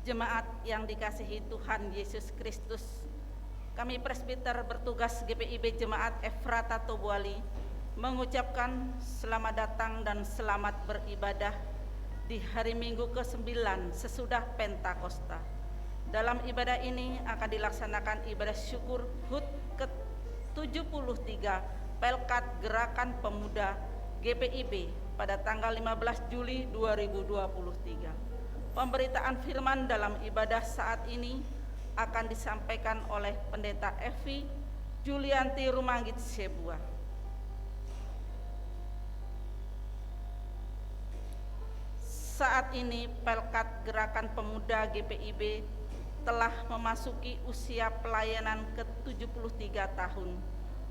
Jemaat yang dikasihi Tuhan Yesus Kristus, kami presbiter bertugas GPIB Jemaat Efrata Tobuali mengucapkan selamat datang dan selamat beribadah di hari Minggu ke-9 sesudah Pentakosta. Dalam ibadah ini akan dilaksanakan ibadah syukur HUT ke-73 Pelkat Gerakan Pemuda GPIB pada tanggal 15 Juli 2023. Pemberitaan firman dalam ibadah saat ini akan disampaikan oleh Pendeta Evi Julianti Rumanggit Sebua. Saat ini Pelkat Gerakan Pemuda GPIB telah memasuki usia pelayanan ke-73 tahun.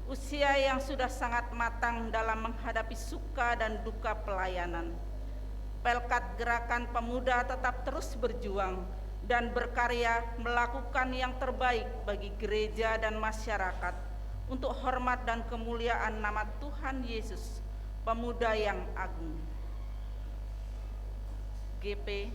Usia yang sudah sangat matang dalam menghadapi suka dan duka pelayanan. Pelkat Gerakan Pemuda tetap terus berjuang dan berkarya melakukan yang terbaik bagi gereja dan masyarakat untuk hormat dan kemuliaan nama Tuhan Yesus, Pemuda yang Agung. GP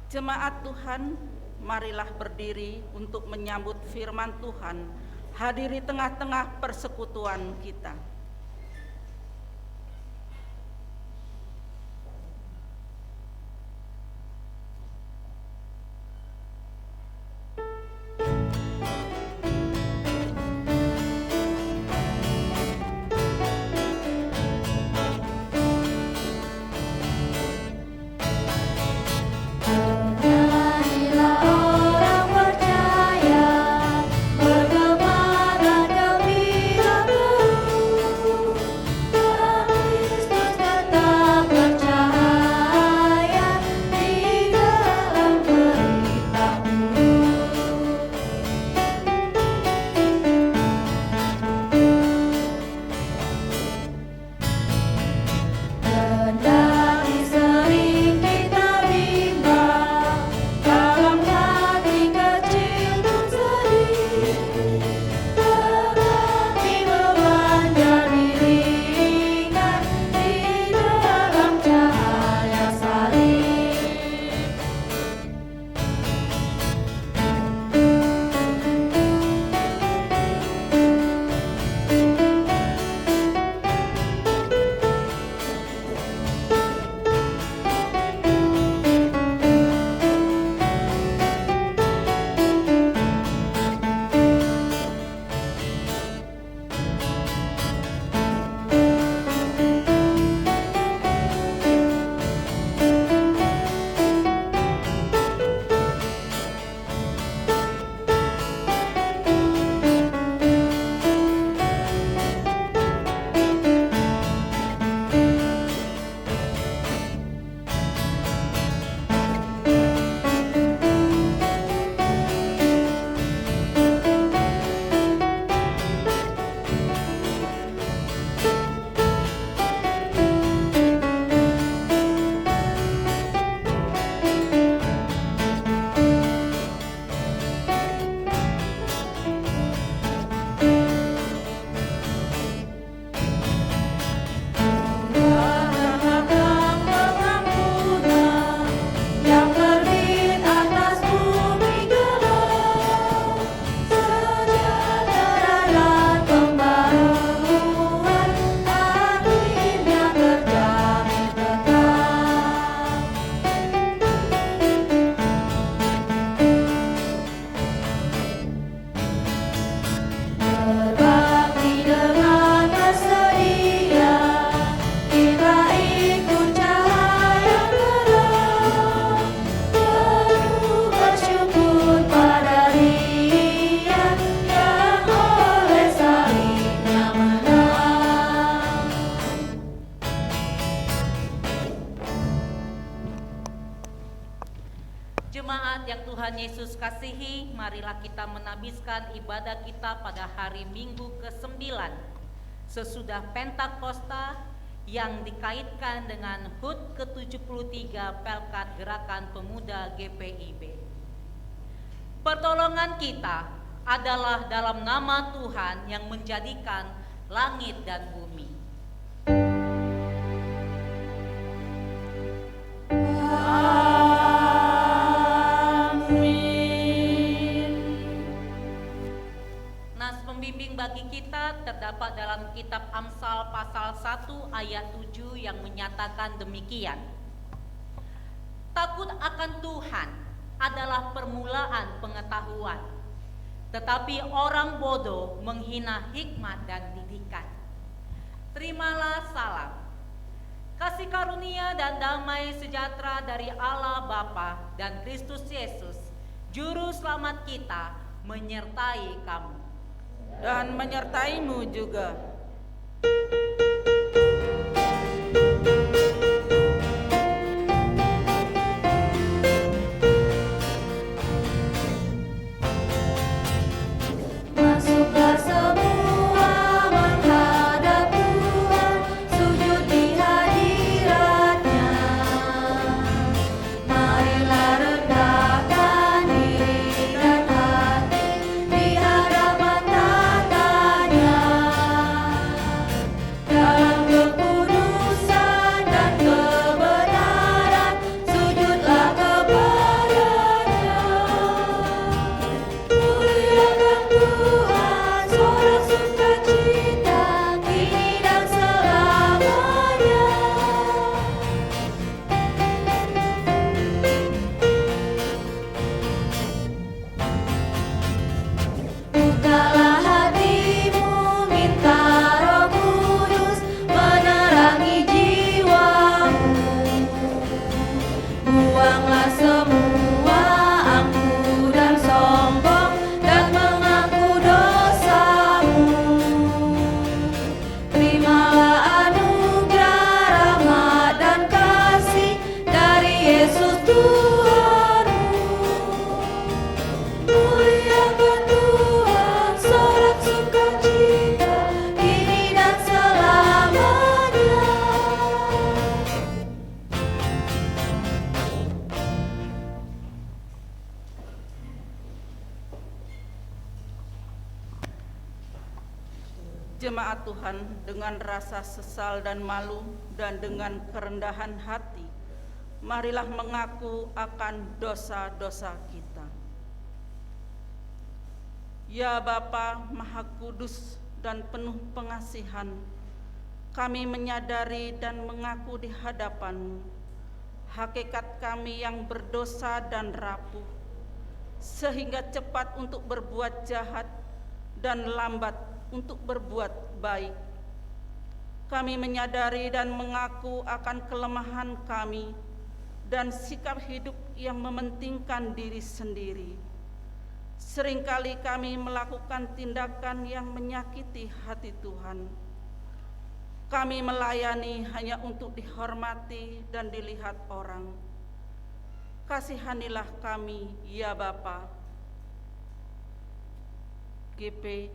Jemaat Tuhan, marilah berdiri untuk menyambut firman Tuhan, hadiri tengah-tengah persekutuan kita. Bergema dan gembira Tuhan Yesus kasihi, marilah kita menabiskan ibadah kita pada hari Minggu ke-9 sesudah Pentakosta yang dikaitkan dengan HUT ke-73 Pelkat Gerakan Pemuda GPIB. Pertolongan kita adalah dalam nama Tuhan yang menjadikan langit dan bumi. Bagi kita terdapat dalam kitab Amsal pasal 1 ayat 7 yang menyatakan demikian. Takut akan Tuhan adalah permulaan pengetahuan, tetapi orang bodoh menghina hikmat dan didikan. Terimalah salam, kasih karunia dan damai sejahtera dari Allah Bapa dan Kristus Yesus, Juru Selamat kita, menyertai kamu. Dan menyertaimu juga. Jemaat Tuhan, dengan rasa sesal dan malu dan dengan kerendahan hati, marilah mengaku akan dosa-dosa kita. Ya Bapa Maha Kudus dan penuh pengasihan, kami menyadari dan mengaku di hadapan-Mu hakikat kami yang berdosa dan rapuh, sehingga cepat untuk berbuat jahat dan lambat untuk berbuat baik. Kami menyadari dan mengaku akan kelemahan kami dan sikap hidup yang mementingkan diri sendiri. Seringkali kami melakukan tindakan yang menyakiti hati Tuhan. Kami melayani hanya untuk dihormati dan dilihat orang. Kasihanilah kami, ya Bapa. GP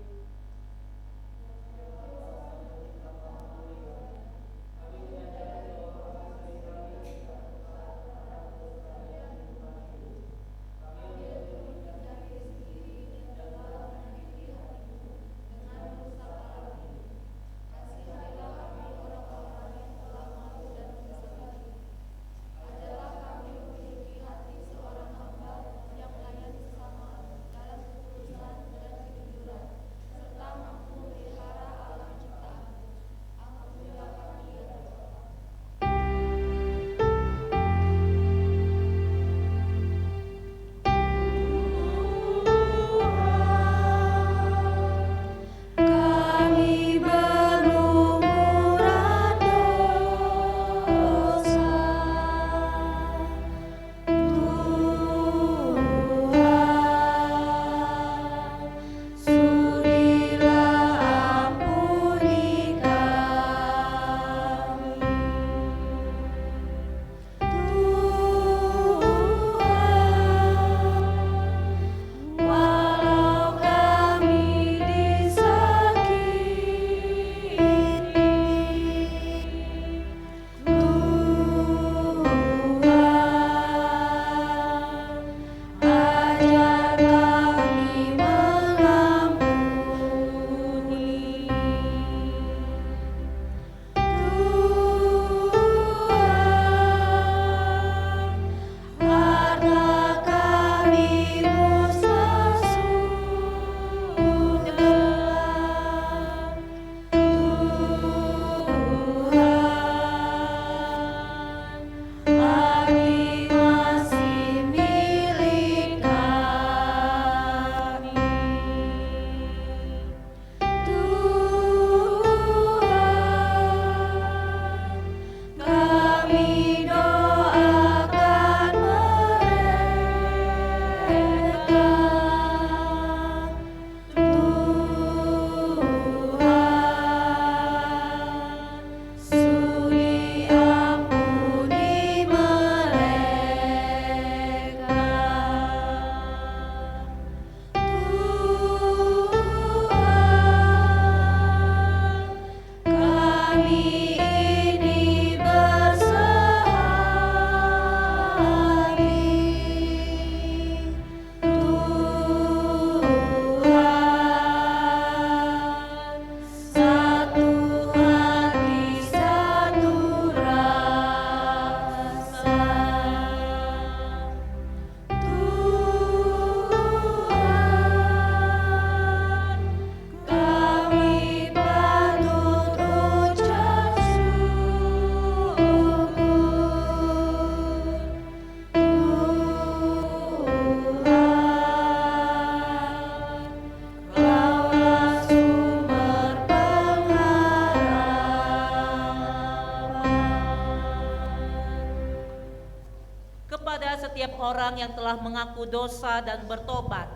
orang yang telah mengaku dosa dan bertobat,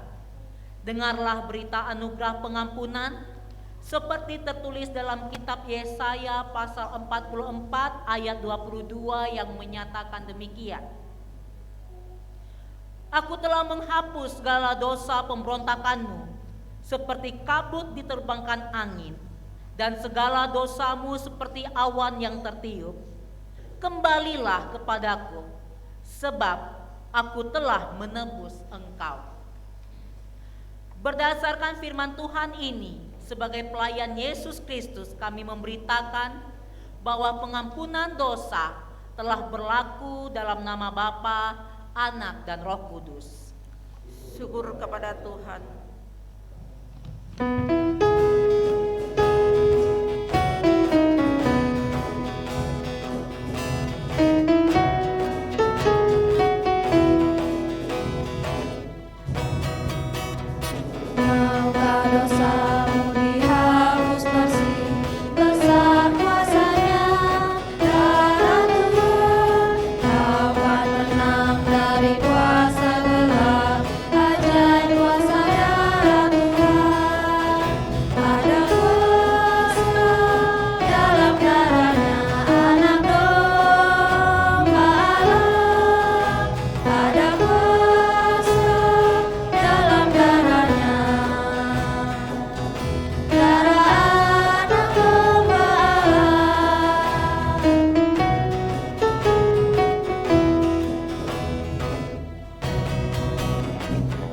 dengarlah berita anugerah pengampunan seperti tertulis dalam kitab Yesaya pasal 44 ayat 22 yang menyatakan demikian. Aku telah menghapus segala dosa pemberontakanmu seperti kabut diterbangkan angin, dan segala dosamu seperti awan yang tertiup. Kembalilah kepadaku, sebab aku telah menebus engkau. Berdasarkan firman Tuhan ini, sebagai pelayan Yesus Kristus, kami memberitakan bahwa pengampunan dosa telah berlaku dalam nama Bapa, Anak, dan Roh Kudus. Syukur kepada Tuhan. Maukah dosamu dihapus bersih, besar kuasa-Nya, darah Tuhan. Kau kan menang dari kuasa gelap, ajaib kuasa darah Tuhan. Ada kuasa dalam darahnya Anak Domba Allah. Ada kuasa dalam darahnya, darah Anak Domba Allah.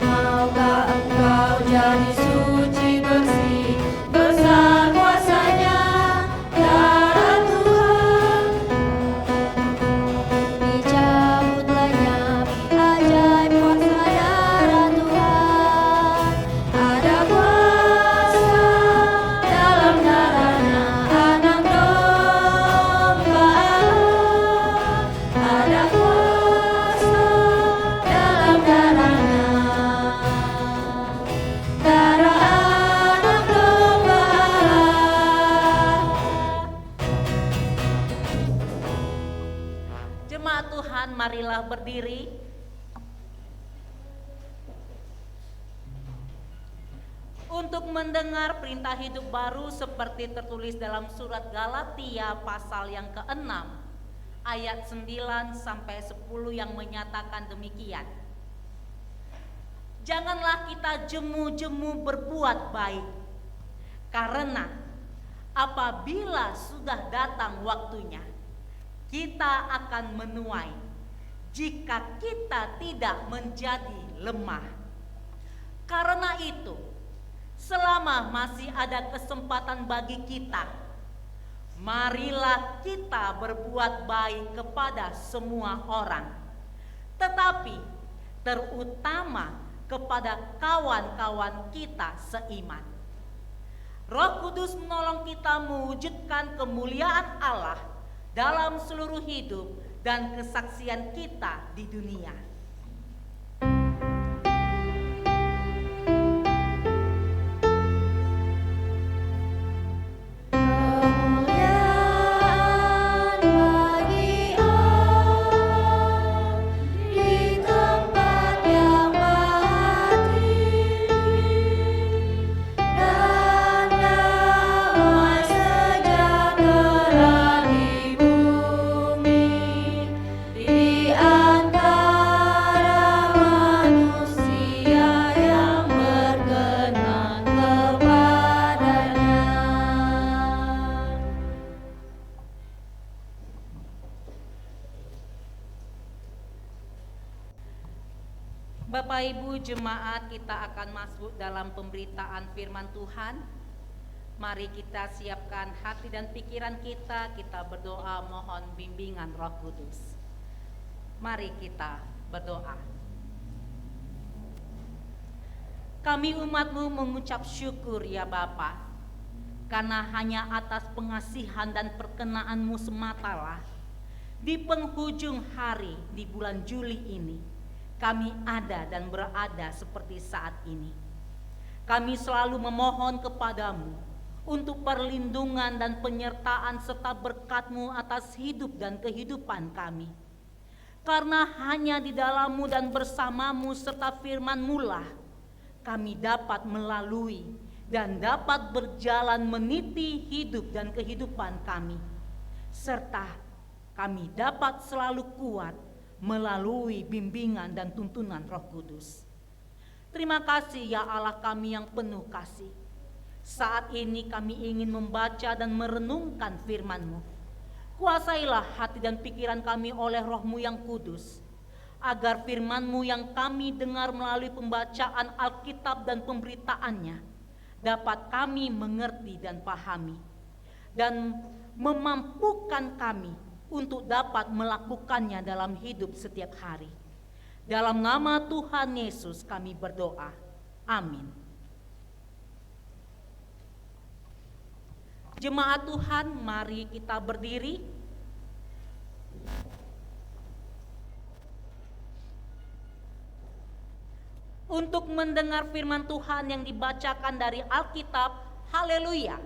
Maukah engkau jadi suci bersih, besar kuasa-Nya, darah Tuhan. Dicabut lenyap, ajaib kuasa darah Tuhan. Ada kuasa dalam darahnya Anak Domba Allah. Ada kuasa dalam darahnya, darah Anak Domba Allah. Jemaat Tuhan, marilah berdiri. Untuk mendengar perintah hidup baru seperti tertulis dalam surat Galatia pasal yang ke-6 ayat 9 sampai 10 yang menyatakan demikian. Janganlah kita jemu-jemu berbuat baik, karena apabila sudah datang waktunya, kita akan menuai jika kita tidak menjadi lemah. Karena itu, selama masih ada kesempatan bagi kita, marilah kita berbuat baik kepada semua orang, tetapi terutama kepada kawan-kawan kita seiman. Roh Kudus menolong kita mewujudkan kemuliaan Allah dalam seluruh hidup dan kesaksian kita di dunia. Kemuliaan bagi Allah di tempat yang maha tinggi, dan damai sejahtera di bumi di antara manusia yang berkenan kepadanya. Bapak Ibu jemaat, kita akan masuk dalam pemberitaan firman Tuhan. Mari kita siapkan hati dan pikiran kita berdoa mohon bimbingan Roh Kudus. Mari kita berdoa. Kami umat-Mu mengucap syukur ya Bapa, karena hanya atas pengasihan dan perkenan-Mu sematalah di penghujung hari di bulan Juli ini kami ada dan berada seperti saat ini. Kami selalu memohon kepadamu untuk perlindungan dan penyertaan serta berkat-Mu atas hidup dan kehidupan kami. Karena hanya di dalam-Mu dan bersama-Mu serta firman-Mu lah kami dapat melalui dan dapat berjalan meniti hidup dan kehidupan kami. Serta kami dapat selalu kuat melalui bimbingan dan tuntunan Roh Kudus. Terima kasih ya Allah kami yang penuh kasih. Saat ini kami ingin membaca dan merenungkan firman-Mu. Kuasailah hati dan pikiran kami oleh Roh-Mu yang kudus, agar firman-Mu yang kami dengar melalui pembacaan Alkitab dan pemberitaannya dapat kami mengerti dan pahami, dan memampukan kami untuk dapat melakukannya dalam hidup setiap hari. Dalam nama Tuhan Yesus kami berdoa. Amin. Jemaat Tuhan, mari kita berdiri. Untuk mendengar firman Tuhan yang dibacakan dari Alkitab. Haleluya.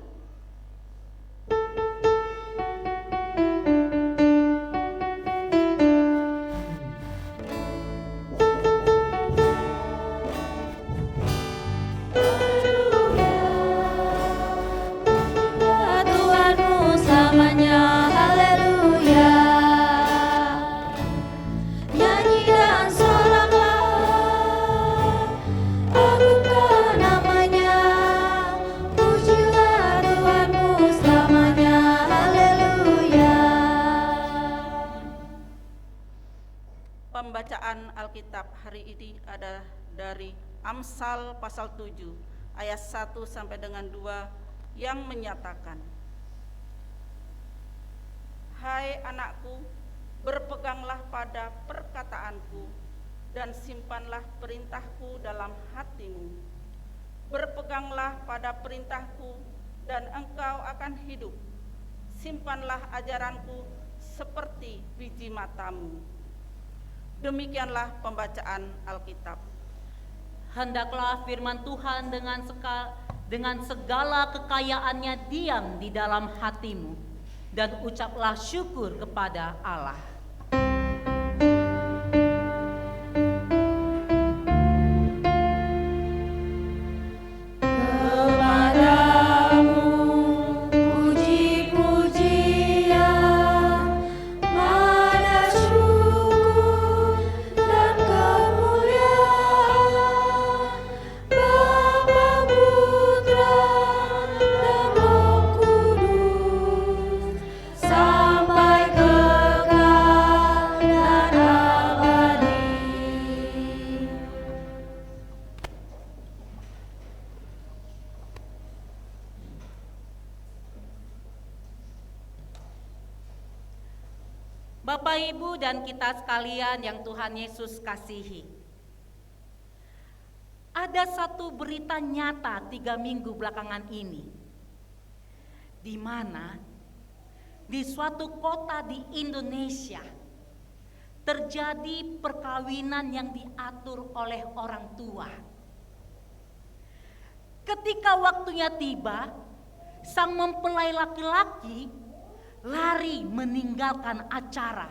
Tuhanmu selamanya, haleluya. Nyanyi dan soraklah, agungkan namanya. Pujilah Tuhanmu selamanya, haleluya. Pembacaan Alkitab hari ini ada dari Amsal pasal 7 ayat 1 sampai dengan 2 yang menyatakan, Hai anakku, berpeganglah pada perkataanku dan simpanlah perintahku dalam hatimu. Berpeganglah pada perintahku dan engkau akan hidup. Simpanlah ajaranku seperti biji matamu. Demikianlah pembacaan Alkitab. Hendaklah firman Tuhan dengan segala kekayaannya diam di dalam hatimu, dan ucaplah syukur kepada Allah. Kepadamu puji-pujian, mana syukur dan kemuliaan, Bapa, Putra, dan Roh Kudus, sampai kekal dan abadi. Bapak, Ibu, dan kita sekalian yang Tuhan Yesus kasihi. Ada satu berita nyata 3 minggu belakangan ini, di mana di suatu kota di Indonesia terjadi perkawinan yang diatur oleh orang tua. Ketika waktunya tiba, sang mempelai laki-laki lari meninggalkan acara.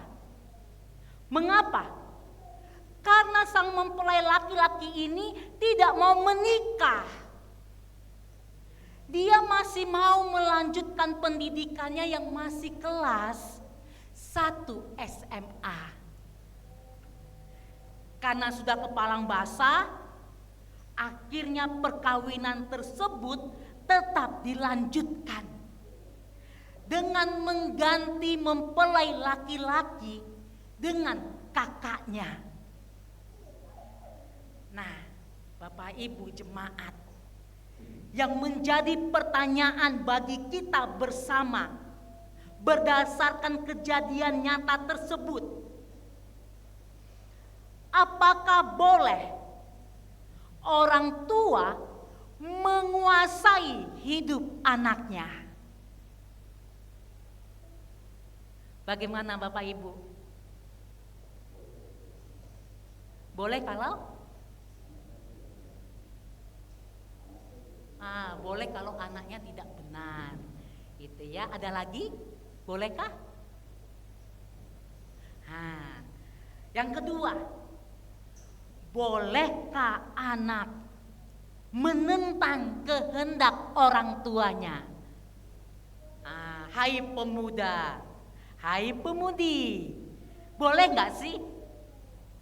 Mengapa? Karena sang mempelai laki-laki ini tidak mau menikah. Dia masih mau melanjutkan pendidikannya yang masih kelas 1 SMA. Karena sudah kepalang basah, akhirnya perkawinan tersebut tetap dilanjutkan dengan mengganti mempelai laki-laki dengan kakaknya. Nah, Bapak Ibu jemaat, yang menjadi pertanyaan bagi kita bersama berdasarkan kejadian nyata tersebut, apakah boleh orang tua menguasai hidup anaknya? Bagaimana Bapak Ibu? Boleh kalau? Boleh kalau anaknya tidak benar. Gitu ya. Ada lagi? Bolehkah? Yang kedua, bolehkah anak menentang kehendak orang tuanya? Hai pemuda, hai pemudi, boleh nggak sih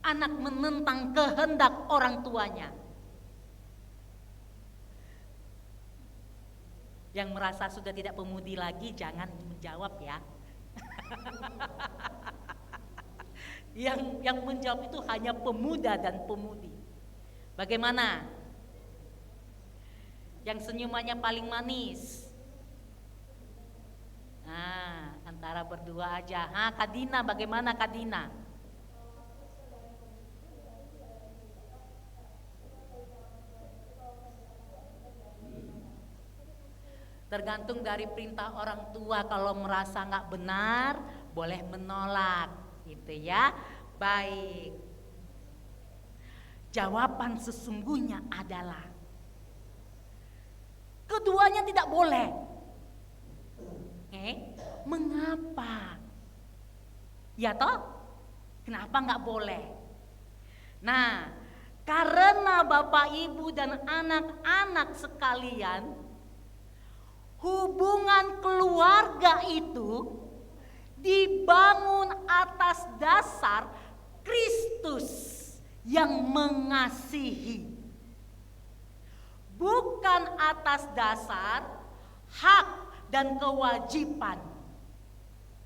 anak menentang kehendak orang tuanya? Yang merasa sudah tidak pemudi lagi jangan menjawab ya. Yang menjawab itu hanya pemuda dan pemudi. Bagaimana? Yang senyumannya paling manis. Antara berdua aja. Kak Dina, bagaimana Kak Dina? Tergantung dari perintah orang tua. Kalau merasa nggak benar, boleh menolak, gitu ya. Baik. Jawaban sesungguhnya adalah keduanya tidak boleh. Mengapa? Ya toh? Kenapa nggak boleh? Nah, karena Bapak Ibu dan anak-anak sekalian, hubungan keluarga itu dibangun atas dasar Kristus yang mengasihi, bukan atas dasar hak dan kewajiban.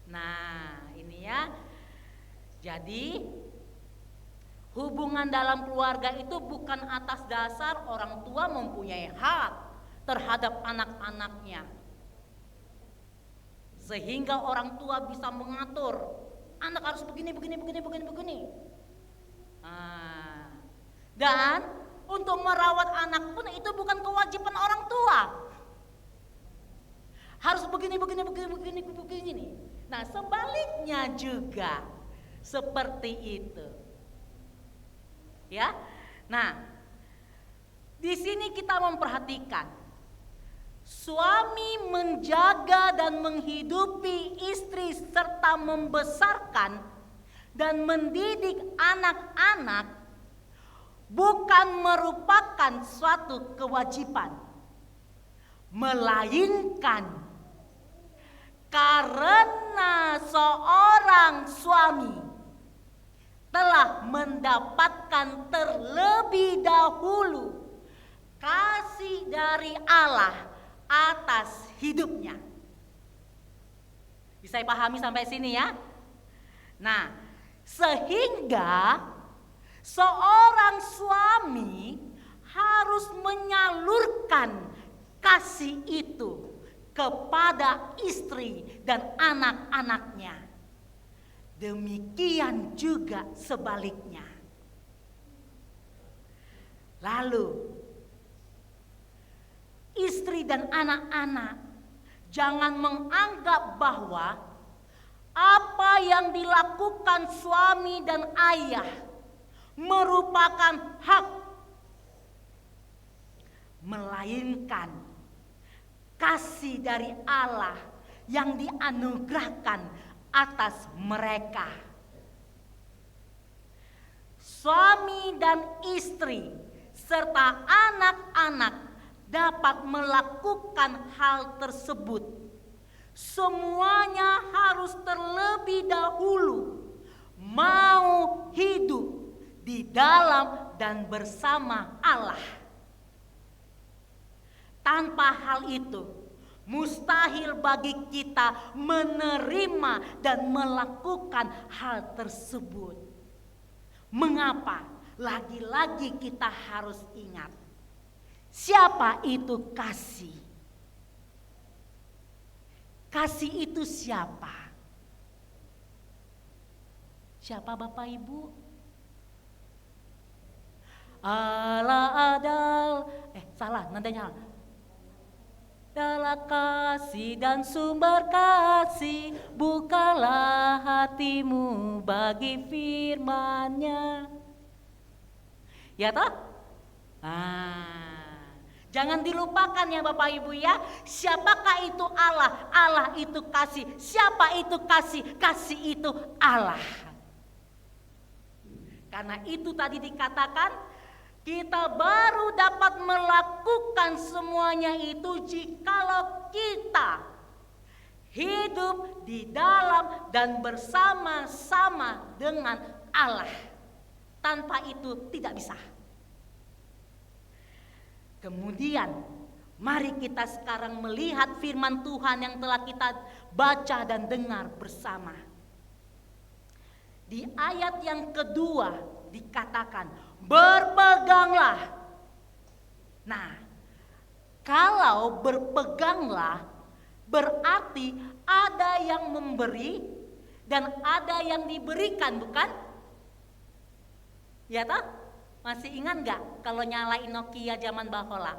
Nah, ini ya. Jadi hubungan dalam keluarga itu bukan atas dasar orang tua mempunyai hak terhadap anak-anaknya, sehingga orang tua bisa mengatur anak harus begini. Dan untuk merawat anak pun itu bukan kewajiban orang tua. Harus begini. Nah, sebaliknya juga seperti itu. Ya. Nah, di sini kita memperhatikan suami menjaga dan menghidupi istri serta membesarkan dan mendidik anak-anak bukan merupakan suatu kewajiban, melainkan karena seorang suami telah mendapatkan terlebih dahulu kasih dari Allah atas hidupnya. Bisa dipahami sampai sini ya? Nah, sehingga seorang suami harus menyalurkan kasih itu kepada istri dan anak-anaknya. Demikian juga sebaliknya. Lalu istri dan anak-anak jangan menganggap bahwa apa yang dilakukan suami dan ayah merupakan hak, melainkan kasih dari Allah yang dianugerahkan atas mereka. Suami dan istri serta anak-anak dapat melakukan hal tersebut. Semuanya harus terlebih dahulu mau hidup di dalam dan bersama Allah. Tanpa hal itu, mustahil bagi kita menerima dan melakukan hal tersebut. Mengapa? Lagi-lagi kita harus ingat, siapa itu kasih? Kasih itu siapa? Siapa Bapak Ibu? Allah adal, salah nadanya. Adalah kasih dan sumber kasih, bukalah hatimu bagi firman-Nya. Ya toh? Jangan dilupakan ya Bapak Ibu ya. Siapakah itu Allah? Allah itu kasih. Siapa itu kasih? Kasih itu Allah. Karena itu tadi dikatakan, kita baru dapat melakukan semuanya itu jikalau kita hidup di dalam dan bersama-sama dengan Allah. Tanpa itu tidak bisa. Kemudian mari kita sekarang melihat firman Tuhan yang telah kita baca dan dengar bersama. Di ayat yang kedua dikatakan, berpeganglah. Nah, kalau berpeganglah berarti ada yang memberi dan ada yang diberikan, bukan? Ya toh? Masih ingat gak kalau nyalain Nokia zaman bahola?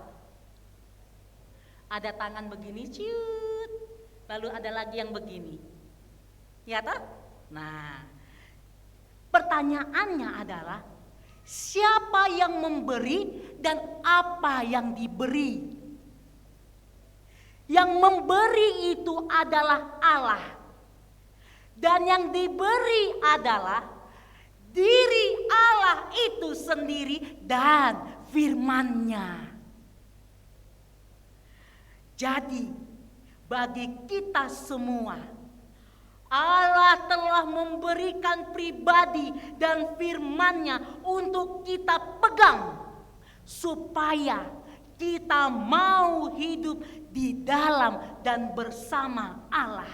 Ada tangan begini, ciut, lalu ada lagi yang begini. Ya toh? Nah, pertanyaannya adalah siapa yang memberi dan apa yang diberi? Yang memberi itu adalah Allah. Dan yang diberi adalah diri Allah itu sendiri dan firman-Nya. Jadi bagi kita semua, Allah telah memberikan pribadi dan firman-Nya untuk kita pegang supaya kita mau hidup di dalam dan bersama Allah.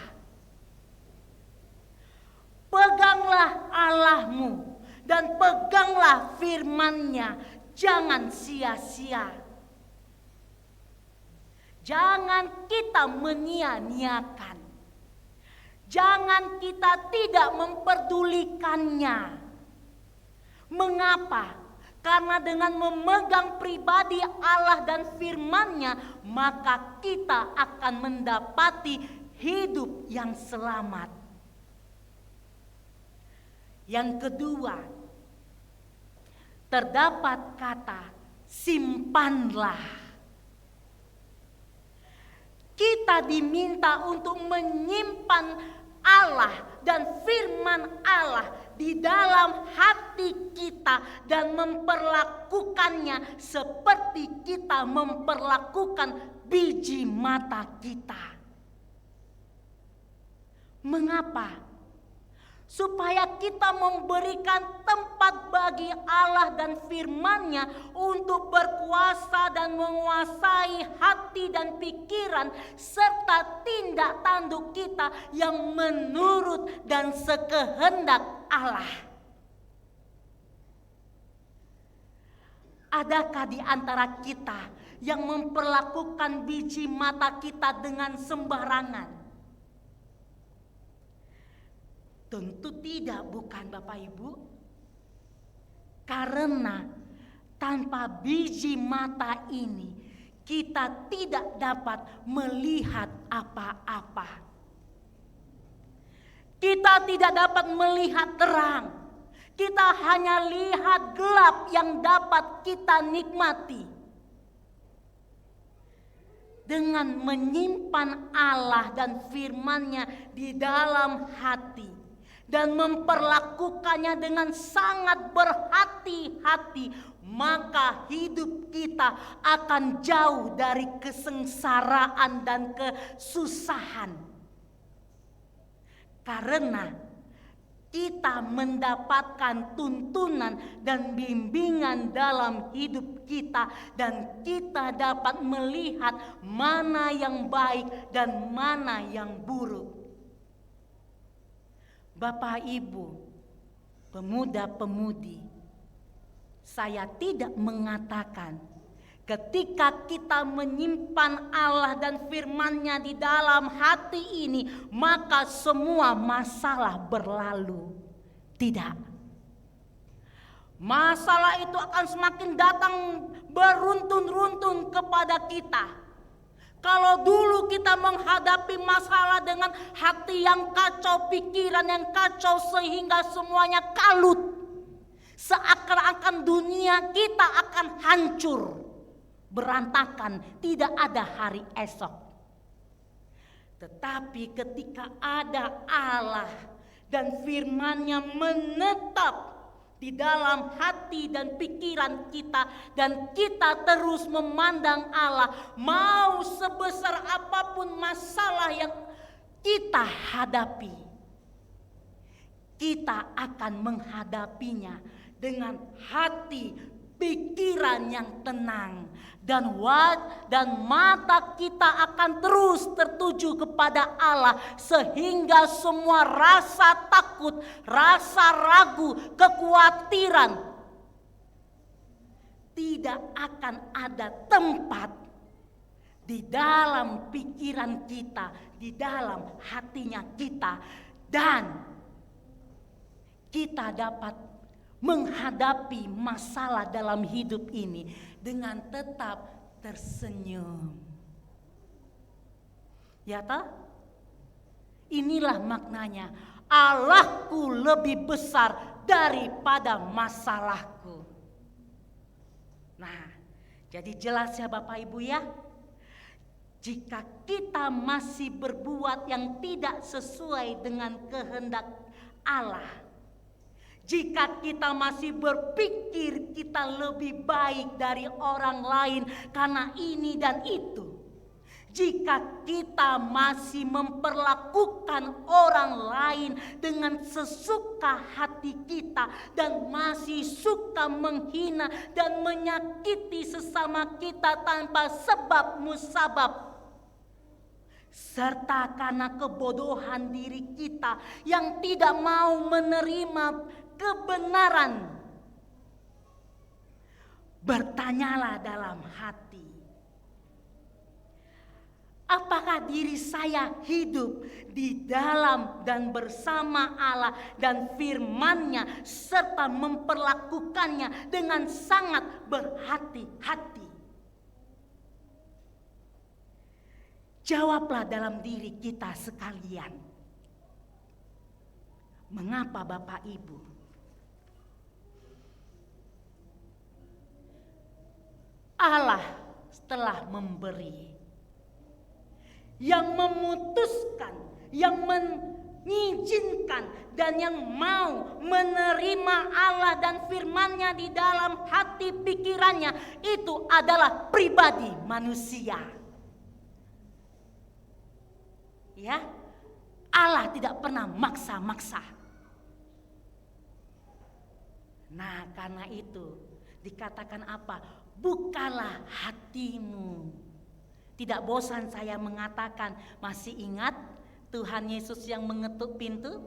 Peganglah Allahmu dan peganglah firman-Nya, jangan sia-sia. Jangan kita menyia-nyiakan. Jangan kita tidak memperdulikannya. Mengapa? Karena dengan memegang pribadi Allah dan firman-Nya, maka kita akan mendapati hidup yang selamat. Yang kedua, terdapat kata simpanlah. Kita diminta untuk menyimpan Allah dan firman Allah di dalam hati kita dan memperlakukannya seperti kita memperlakukan biji mata kita. Mengapa? Supaya kita memberikan tempat bagi Allah dan firman-Nya untuk berkuasa dan menguasai hati dan pikiran serta tindak tanduk kita yang menurut dan sekehendak Allah. Adakah di antara kita yang memperlakukan biji mata kita dengan sembarangan? Tentu tidak, bukan Bapak Ibu? Karena tanpa biji mata ini kita tidak dapat melihat apa-apa. Kita tidak dapat melihat terang. Kita hanya lihat gelap yang dapat kita nikmati. Dengan menyimpan Allah dan firman-Nya di dalam hati dan memperlakukannya dengan sangat berhati-hati, maka hidup kita akan jauh dari kesengsaraan dan kesusahan. Karena kita mendapatkan tuntunan dan bimbingan dalam hidup kita dan kita dapat melihat mana yang baik dan mana yang buruk. Bapak Ibu, pemuda-pemudi, saya tidak mengatakan ketika kita menyimpan Allah dan firman-Nya di dalam hati ini, maka semua masalah berlalu. Tidak. Masalah itu akan semakin datang beruntun-runtun kepada kita. Kalau dulu kita menghadapi masalah dengan hati yang kacau, pikiran yang kacau sehingga semuanya kalut. Seakan-akan dunia kita akan hancur, berantakan, tidak ada hari esok. Tetapi ketika ada Allah dan firman-Nya menetap di dalam hati dan pikiran kita, dan kita terus memandang Allah, mau sebesar apapun masalah yang kita hadapi, kita akan menghadapinya dengan hati pikiran yang tenang, dan mata kita akan terus tertuju kepada Allah, sehingga semua rasa takut, rasa ragu, kekhawatiran tidak akan ada tempat di dalam pikiran kita, di dalam hatinya kita, dan kita dapat menghadapi masalah dalam hidup ini dengan tetap tersenyum. Ya toh? Inilah maknanya, Allahku lebih besar daripada masalahku. Nah, jadi jelas ya Bapak Ibu ya. Jika kita masih berbuat yang tidak sesuai dengan kehendak Allah, jika kita masih berpikir kita lebih baik dari orang lain karena ini dan itu, jika kita masih memperlakukan orang lain dengan sesuka hati kita, dan masih suka menghina dan menyakiti sesama kita tanpa sebab musabab, serta karena kebodohan diri kita yang tidak mau menerima kebenaran, bertanyalah dalam hati, apakah diri saya hidup di dalam dan bersama Allah dan firman-Nya, serta memperlakukannya dengan sangat berhati-hati? Jawablah dalam diri kita sekalian. Mengapa Bapak Ibu? Allah telah memberi, yang memutuskan, yang mengizinkan, dan yang mau menerima Allah dan firman-Nya di dalam hati pikirannya, itu adalah pribadi manusia. Ya, Allah tidak pernah maksa-maksa. Nah, karena itu dikatakan apa? Bukalah hatimu. Tidak bosan saya mengatakan, masih ingat Tuhan Yesus yang mengetuk pintu?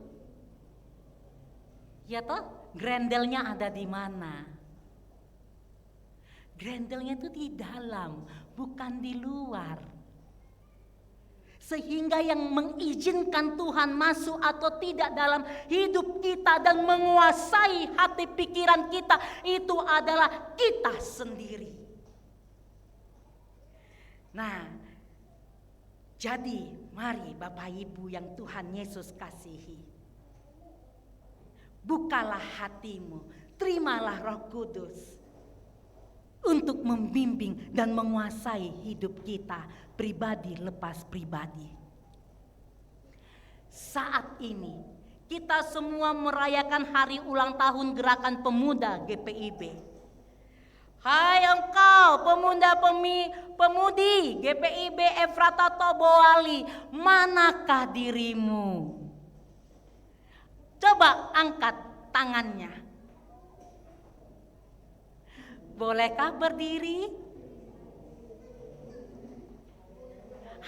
Ya toh, grendelnya ada di mana? Grendelnya itu di dalam, bukan di luar. Sehingga yang mengizinkan Tuhan masuk atau tidak dalam hidup kita dan menguasai hati pikiran kita, itu adalah kita sendiri. Nah, jadi mari Bapak Ibu yang Tuhan Yesus kasihi, bukalah hatimu, terimalah Roh Kudus untuk membimbing dan menguasai hidup kita pribadi lepas pribadi. Saat ini kita semua merayakan hari ulang tahun Gerakan Pemuda GPIB. Hai engkau pemudi GPIB Efrata Toboali, manakah dirimu? Coba angkat tangannya. Bolehkah berdiri?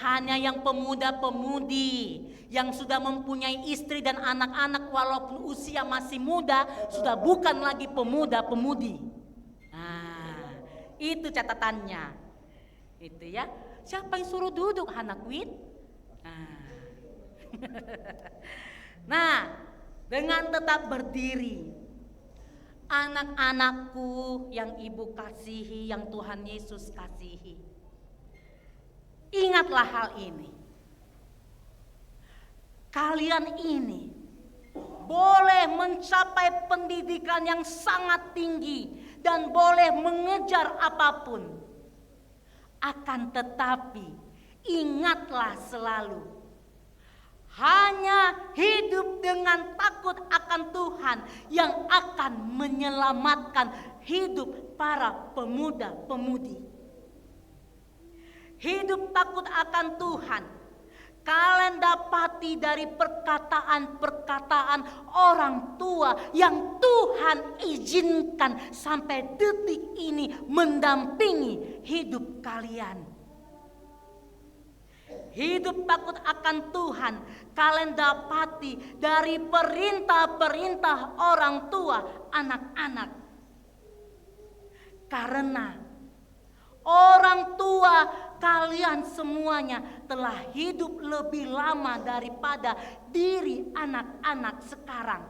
Hanya yang pemuda-pemudi yang sudah mempunyai istri dan anak-anak walaupun usia masih muda, sudah bukan lagi pemuda-pemudi. Nah, itu catatannya. Itu ya. Siapa yang suruh duduk anak Win? Nah, dengan tetap berdiri, anak-anakku yang Ibu kasihi, yang Tuhan Yesus kasihi, ingatlah hal ini. Kalian ini boleh mencapai pendidikan yang sangat tinggi dan boleh mengejar apapun. Akan tetapi ingatlah selalu, Hanya hidup dengan takut akan Tuhan yang akan menyelamatkan hidup para pemuda-pemudi. Hidup takut akan Tuhan kalian dapati dari perkataan-perkataan orang tua yang Tuhan izinkan sampai detik ini mendampingi hidup kalian. Hidup takut akan Tuhan kalian dapati dari perintah-perintah orang tua anak-anak. Karena orang tua kalian semuanya telah hidup lebih lama daripada diri anak-anak sekarang.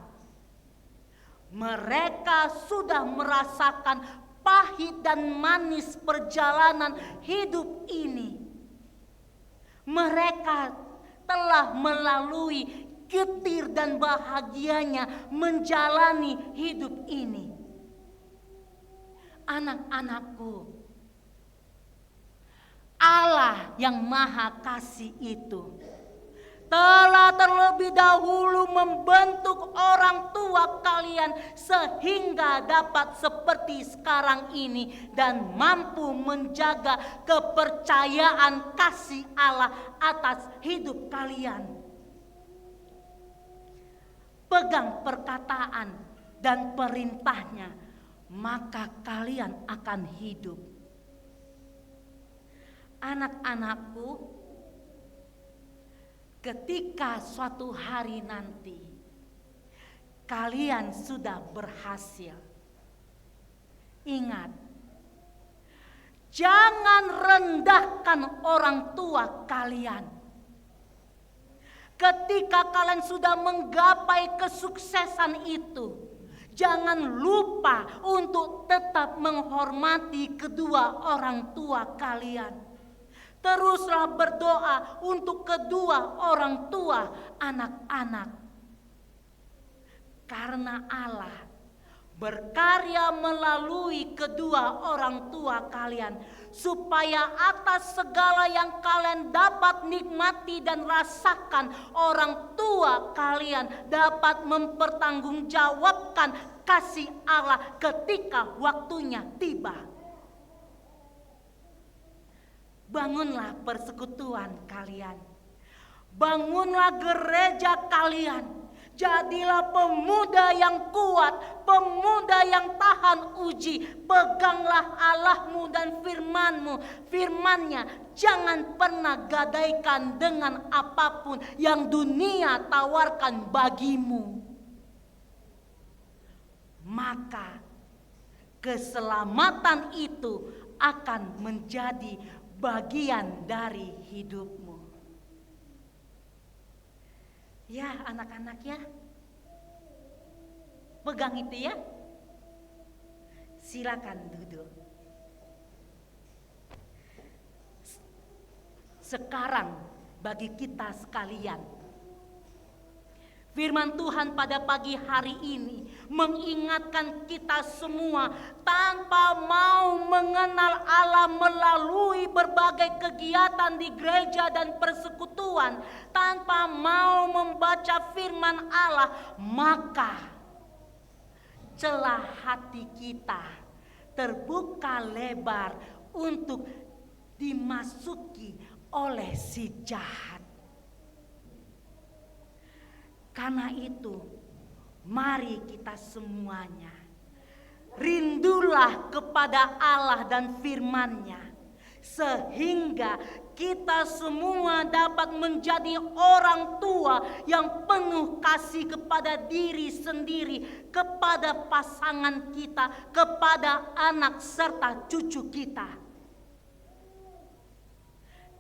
Mereka sudah merasakan pahit dan manis perjalanan hidup ini. Mereka telah melalui getir dan bahagianya menjalani hidup ini. Anak-anakku, Allah yang Maha Kasih itu telah terlebih dahulu membentuk orang tua kalian sehingga dapat seperti sekarang ini dan mampu menjaga kepercayaan kasih Allah atas hidup kalian. Pegang perkataan dan perintahnya, maka kalian akan hidup. Anak-anakku, ketika suatu hari nanti kalian sudah berhasil, ingat, jangan rendahkan orang tua kalian. Ketika kalian sudah menggapai kesuksesan itu, jangan lupa untuk tetap menghormati kedua orang tua kalian. Teruslah berdoa untuk kedua orang tua anak-anak. Karena Allah berkarya melalui kedua orang tua kalian, supaya atas segala yang kalian dapat nikmati dan rasakan, orang tua kalian dapat mempertanggungjawabkan kasih Allah ketika waktunya tiba. Bangunlah persekutuan kalian, bangunlah gereja kalian. Jadilah pemuda yang kuat, pemuda yang tahan uji. Peganglah Allahmu dan firman-Nya. Jangan pernah gadaikan dengan apapun yang dunia tawarkan bagimu. Maka keselamatan itu akan menjadi bagian dari hidupmu. Ya anak-anak ya, pegang itu ya. Silakan duduk. Sekarang bagi kita sekalian, firman Tuhan pada pagi hari ini mengingatkan kita semua tanpa mau mengenal Allah melalui berbagai kegiatan di gereja dan persekutuan, tanpa mau membaca firman Allah, maka celah hati kita terbuka lebar untuk dimasuki oleh si jahat. Karena itu, mari kita semuanya rindulah kepada Allah dan firman-Nya, sehingga kita semua dapat menjadi orang tua yang penuh kasih kepada diri sendiri, kepada pasangan kita, kepada anak serta cucu kita.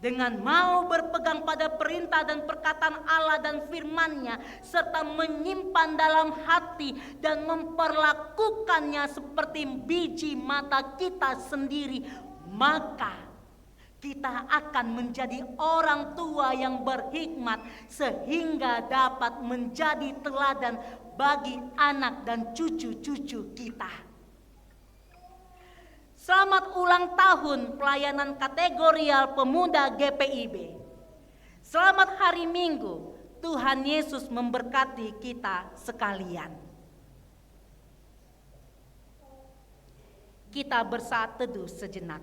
Dengan mau berpegang pada perintah dan perkataan Allah dan firman-Nya, serta menyimpan dalam hati dan memperlakukannya seperti biji mata kita sendiri, maka kita akan menjadi orang tua yang berhikmat sehingga dapat menjadi teladan bagi anak dan cucu-cucu kita. Selamat ulang tahun pelayanan kategorial pemuda GPIB. Selamat hari Minggu Tuhan Yesus memberkati kita sekalian. Kita bersaat teduh sejenak.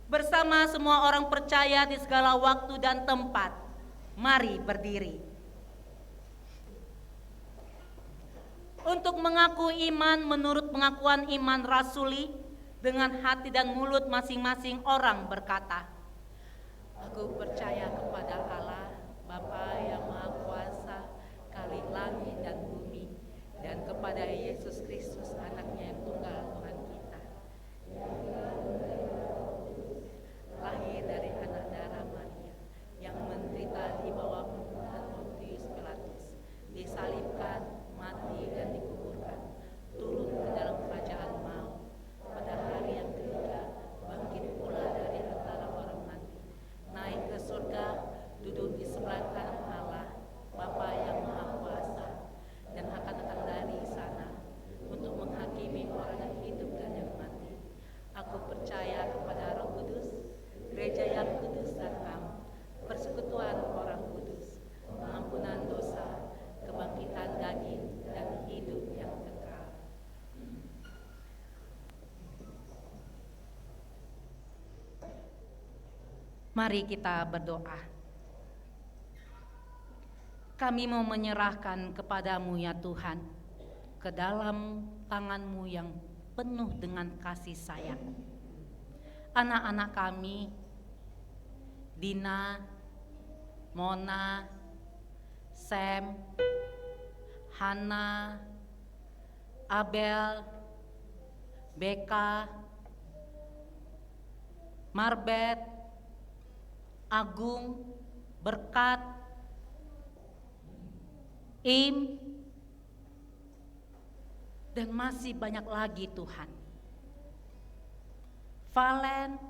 Bersama semua orang percaya di segala waktu dan tempat, mari berdiri. Untuk mengaku iman menurut pengakuan iman rasuli, dengan hati dan mulut masing-masing orang berkata, "Aku percaya kepada Allah, Bapa yang Maha Kuasa, Khalik langit dan bumi, dan kepada Yesus Kristus, Anaknya yang tunggal Tuhan kita, lahir dari anak darah Maria, yang menderita di bawah pemerintahan Pontius Pilatus, disalibkan, mati dan dikuburkan, turun ke dalam kerajaan maut, pada hari yang ketiga bangkit pula dari antara orang mati, naik ke surga, duduk di sebelah kanan Allah, Bapa yang Maha Kuasa, dan akan datang dari sana untuk menghakimi orang yang hidup dan yang mati. Aku percaya kepada Roh Kudus, gereja yang kudus dan am, persekutuan orang kudus, pengampunan dosa, kebangkitan daging, dan hidup yang kekal." Mari kita berdoa. Kami mau menyerahkan kepadamu ya Tuhan, ke dalam tangan-Mu yang penuh dengan kasih sayang, anak-anak kami, Dina, Mona, Sam, Hana, Abel, Beka, Marbet, Agung, Berkat, Im, dan masih banyak lagi Tuhan. Valen,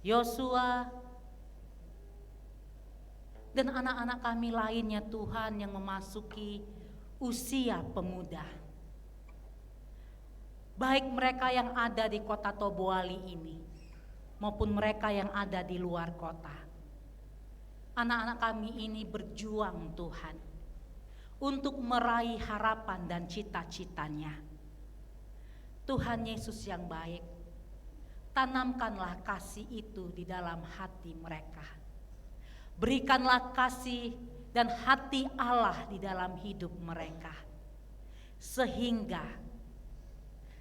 Yosua, dan anak-anak kami lainnya Tuhan yang memasuki usia pemuda. Baik mereka yang ada di kota Tobuali ini, maupun mereka yang ada di luar kota. Anak-anak kami ini berjuang Tuhan, untuk meraih harapan dan cita-citanya. Tuhan Yesus yang baik, tanamkanlah kasih itu di dalam hati mereka. Berikanlah kasih dan hati Allah di dalam hidup mereka. Sehingga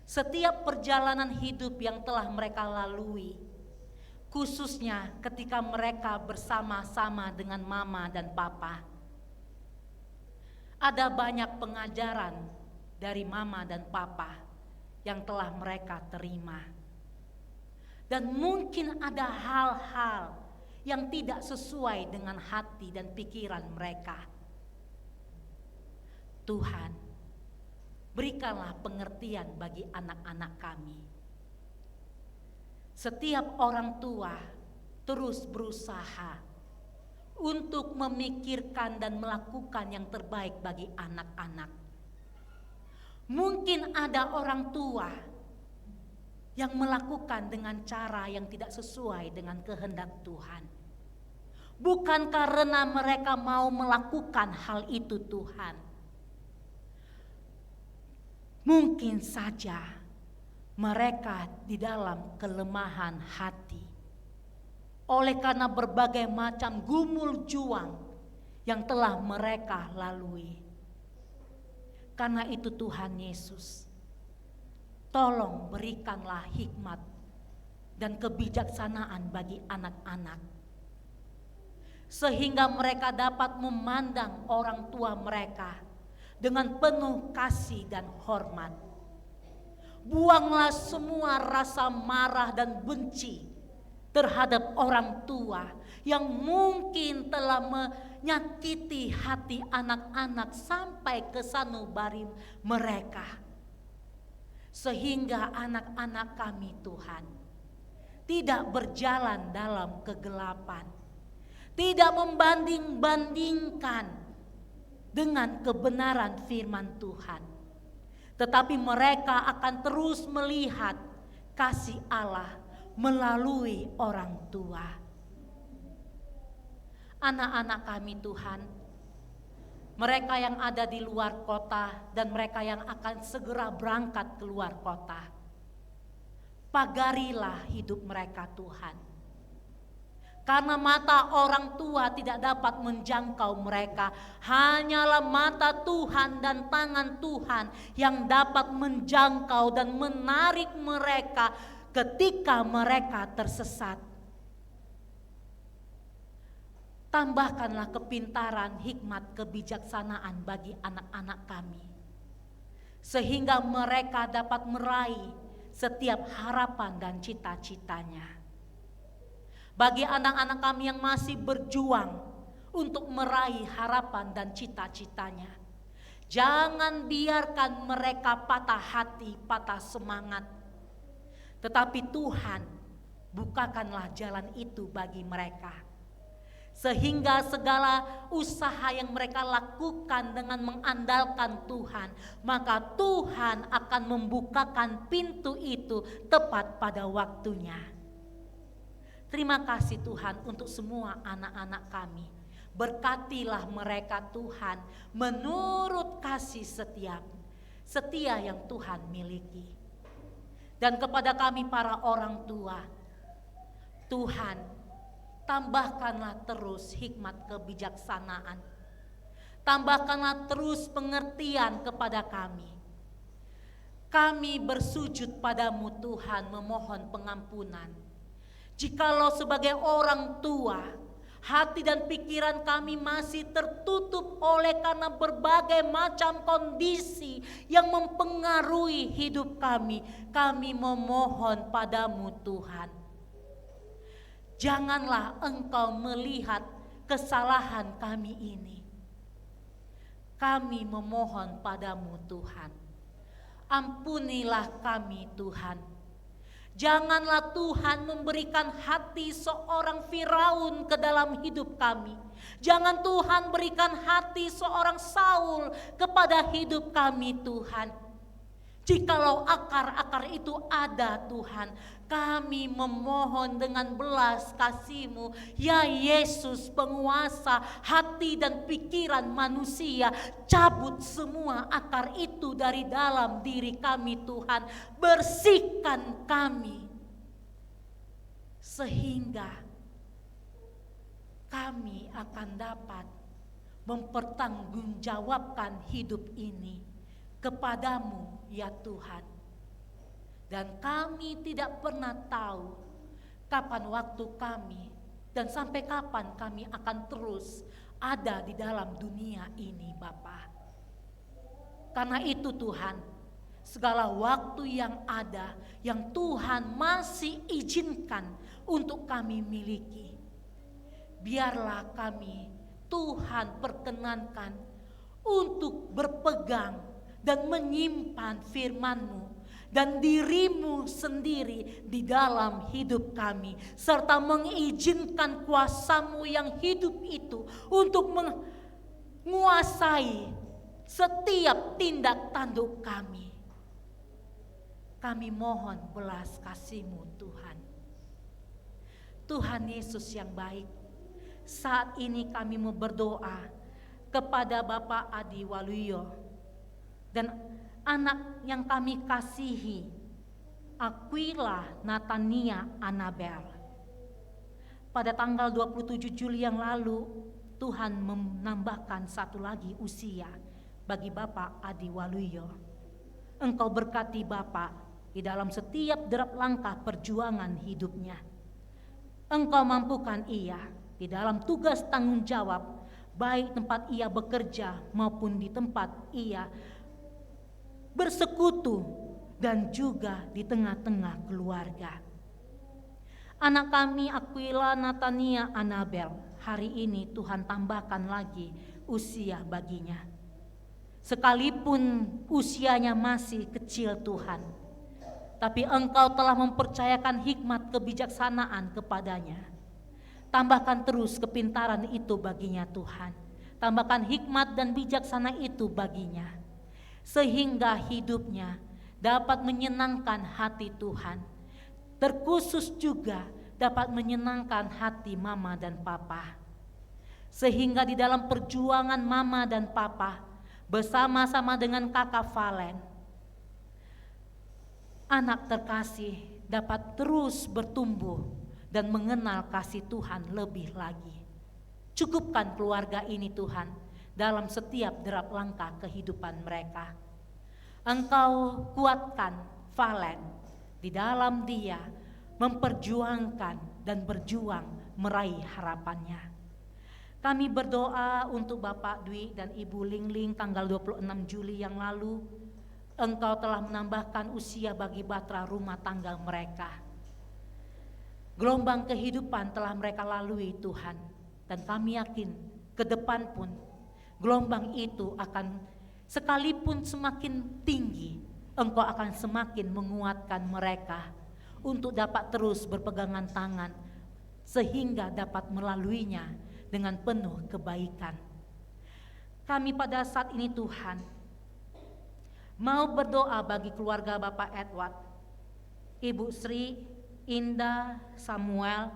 setiap perjalanan hidup yang telah mereka lalui, khususnya ketika mereka bersama-sama dengan mama dan papa, ada banyak pengajaran dari mama dan papa yang telah mereka terima. Dan mungkin ada hal-hal yang tidak sesuai dengan hati dan pikiran mereka. Tuhan, berikanlah pengertian bagi anak-anak kami. Setiap orang tua terus berusaha untuk memikirkan dan melakukan yang terbaik bagi anak-anak. Mungkin ada orang tua yang melakukan dengan cara yang tidak sesuai dengan kehendak Tuhan. Bukan karena mereka mau melakukan hal itu, Tuhan. Mungkin saja mereka di dalam kelemahan hati, oleh karena berbagai macam gumul juang yang telah mereka lalui. Karena itu Tuhan Yesus, tolong berikanlah hikmat dan kebijaksanaan bagi anak-anak, sehingga mereka dapat memandang orang tua mereka dengan penuh kasih dan hormat. Buanglah semua rasa marah dan benci terhadap orang tua yang mungkin telah menyakiti hati anak-anak sampai ke sanubari mereka. Sehingga anak-anak kami, Tuhan, tidak berjalan dalam kegelapan, tidak membanding-bandingkan dengan kebenaran firman Tuhan, tetapi mereka akan terus melihat kasih Allah melalui orang tua. Anak-anak kami, Tuhan, mereka yang ada di luar kota dan mereka yang akan segera berangkat ke luar kota, pagarilah hidup mereka, Tuhan. Karena mata orang tua tidak dapat menjangkau mereka, hanyalah mata Tuhan dan tangan Tuhan yang dapat menjangkau dan menarik mereka ketika mereka tersesat. Tambahkanlah kepintaran, hikmat, kebijaksanaan bagi anak-anak kami, sehingga mereka dapat meraih setiap harapan dan cita-citanya. Bagi anak-anak kami yang masih berjuang untuk meraih harapan dan cita-citanya, jangan biarkan mereka patah hati, patah semangat. Tetapi Tuhan, bukakanlah jalan itu bagi mereka, sehingga segala usaha yang mereka lakukan dengan mengandalkan Tuhan, maka Tuhan akan membukakan pintu itu tepat pada waktunya. Terima kasih Tuhan untuk semua anak-anak kami. Berkatilah mereka Tuhan menurut kasih setia yang Tuhan miliki. Dan kepada kami para orang tua, Tuhan, tambahkanlah terus hikmat kebijaksanaan. Tambahkanlah terus pengertian kepada kami. Kami bersujud padamu Tuhan, memohon pengampunan. Jikalau sebagai orang tua, hati dan pikiran kami masih tertutup oleh karena berbagai macam kondisi yang mempengaruhi hidup kami, kami memohon padamu Tuhan. Janganlah Engkau melihat kesalahan kami ini. Kami memohon padamu Tuhan. Ampunilah kami Tuhan. Janganlah Tuhan memberikan hati seorang Firaun ke dalam hidup kami. Jangan Tuhan berikan hati seorang Saul kepada hidup kami Tuhan. Jikalau akar-akar itu ada Tuhan, kami memohon dengan belas kasih-Mu, ya Yesus penguasa hati dan pikiran manusia, cabut semua akar itu dari dalam diri kami Tuhan, bersihkan kami, sehingga kami akan dapat mempertanggungjawabkan hidup ini kepadamu ya Tuhan. Dan kami tidak pernah tahu kapan waktu kami dan sampai kapan kami akan terus ada di dalam dunia ini Bapa. Karena itu Tuhan, segala waktu yang ada yang Tuhan masih izinkan untuk kami miliki, biarlah kami Tuhan perkenankan untuk berpegang dan menyimpan firman-Mu dan diri-Mu sendiri di dalam hidup kami, serta mengizinkan kuasa-Mu yang hidup itu untuk menguasai setiap tindak tanduk kami. Kami mohon belas kasih-Mu Tuhan. Tuhan Yesus yang baik, saat ini kami mau berdoa kepada Bapak Adi Waluyo dan anak yang kami kasihi, Aquila Natania Anabel. Pada tanggal 27 Juli yang lalu, Tuhan menambahkan satu lagi usia bagi Bapak Adi Waluyo. Engkau berkati Bapak di dalam setiap derap langkah perjuangan hidupnya. Engkau mampukan ia di dalam tugas tanggung jawab, baik tempat ia bekerja maupun di tempat ia bersekutu dan juga di tengah-tengah keluarga. Anak kami Aquila Natania Anabel, hari ini Tuhan tambahkan lagi usia baginya. Sekalipun usianya masih kecil Tuhan, tapi Engkau telah mempercayakan hikmat kebijaksanaan kepadanya. Tambahkan terus kepintaran itu baginya Tuhan. Tambahkan hikmat dan bijaksana itu baginya, sehingga hidupnya dapat menyenangkan hati Tuhan. Terkhusus juga dapat menyenangkan hati mama dan papa. Sehingga di dalam perjuangan mama dan papa bersama-sama dengan kakak Valen, anak terkasih dapat terus bertumbuh dan mengenal kasih Tuhan lebih lagi. Cukupkan keluarga ini Tuhan dalam setiap derap langkah kehidupan mereka. Engkau kuatkan Valen di dalam dia memperjuangkan dan berjuang meraih harapannya. Kami berdoa untuk Bapak Dwi dan Ibu Lingling tanggal 26 Juli yang lalu. Engkau telah menambahkan usia bagi bahtera rumah tangga mereka. Gelombang kehidupan telah mereka lalui Tuhan, dan kami yakin ke depan pun gelombang itu akan sekalipun semakin tinggi, Engkau akan semakin menguatkan mereka untuk dapat terus berpegangan tangan sehingga dapat melaluinya dengan penuh kebaikan. Kami pada saat ini Tuhan mau berdoa bagi keluarga Bapak Edward, Ibu Sri, Indah, Samuel.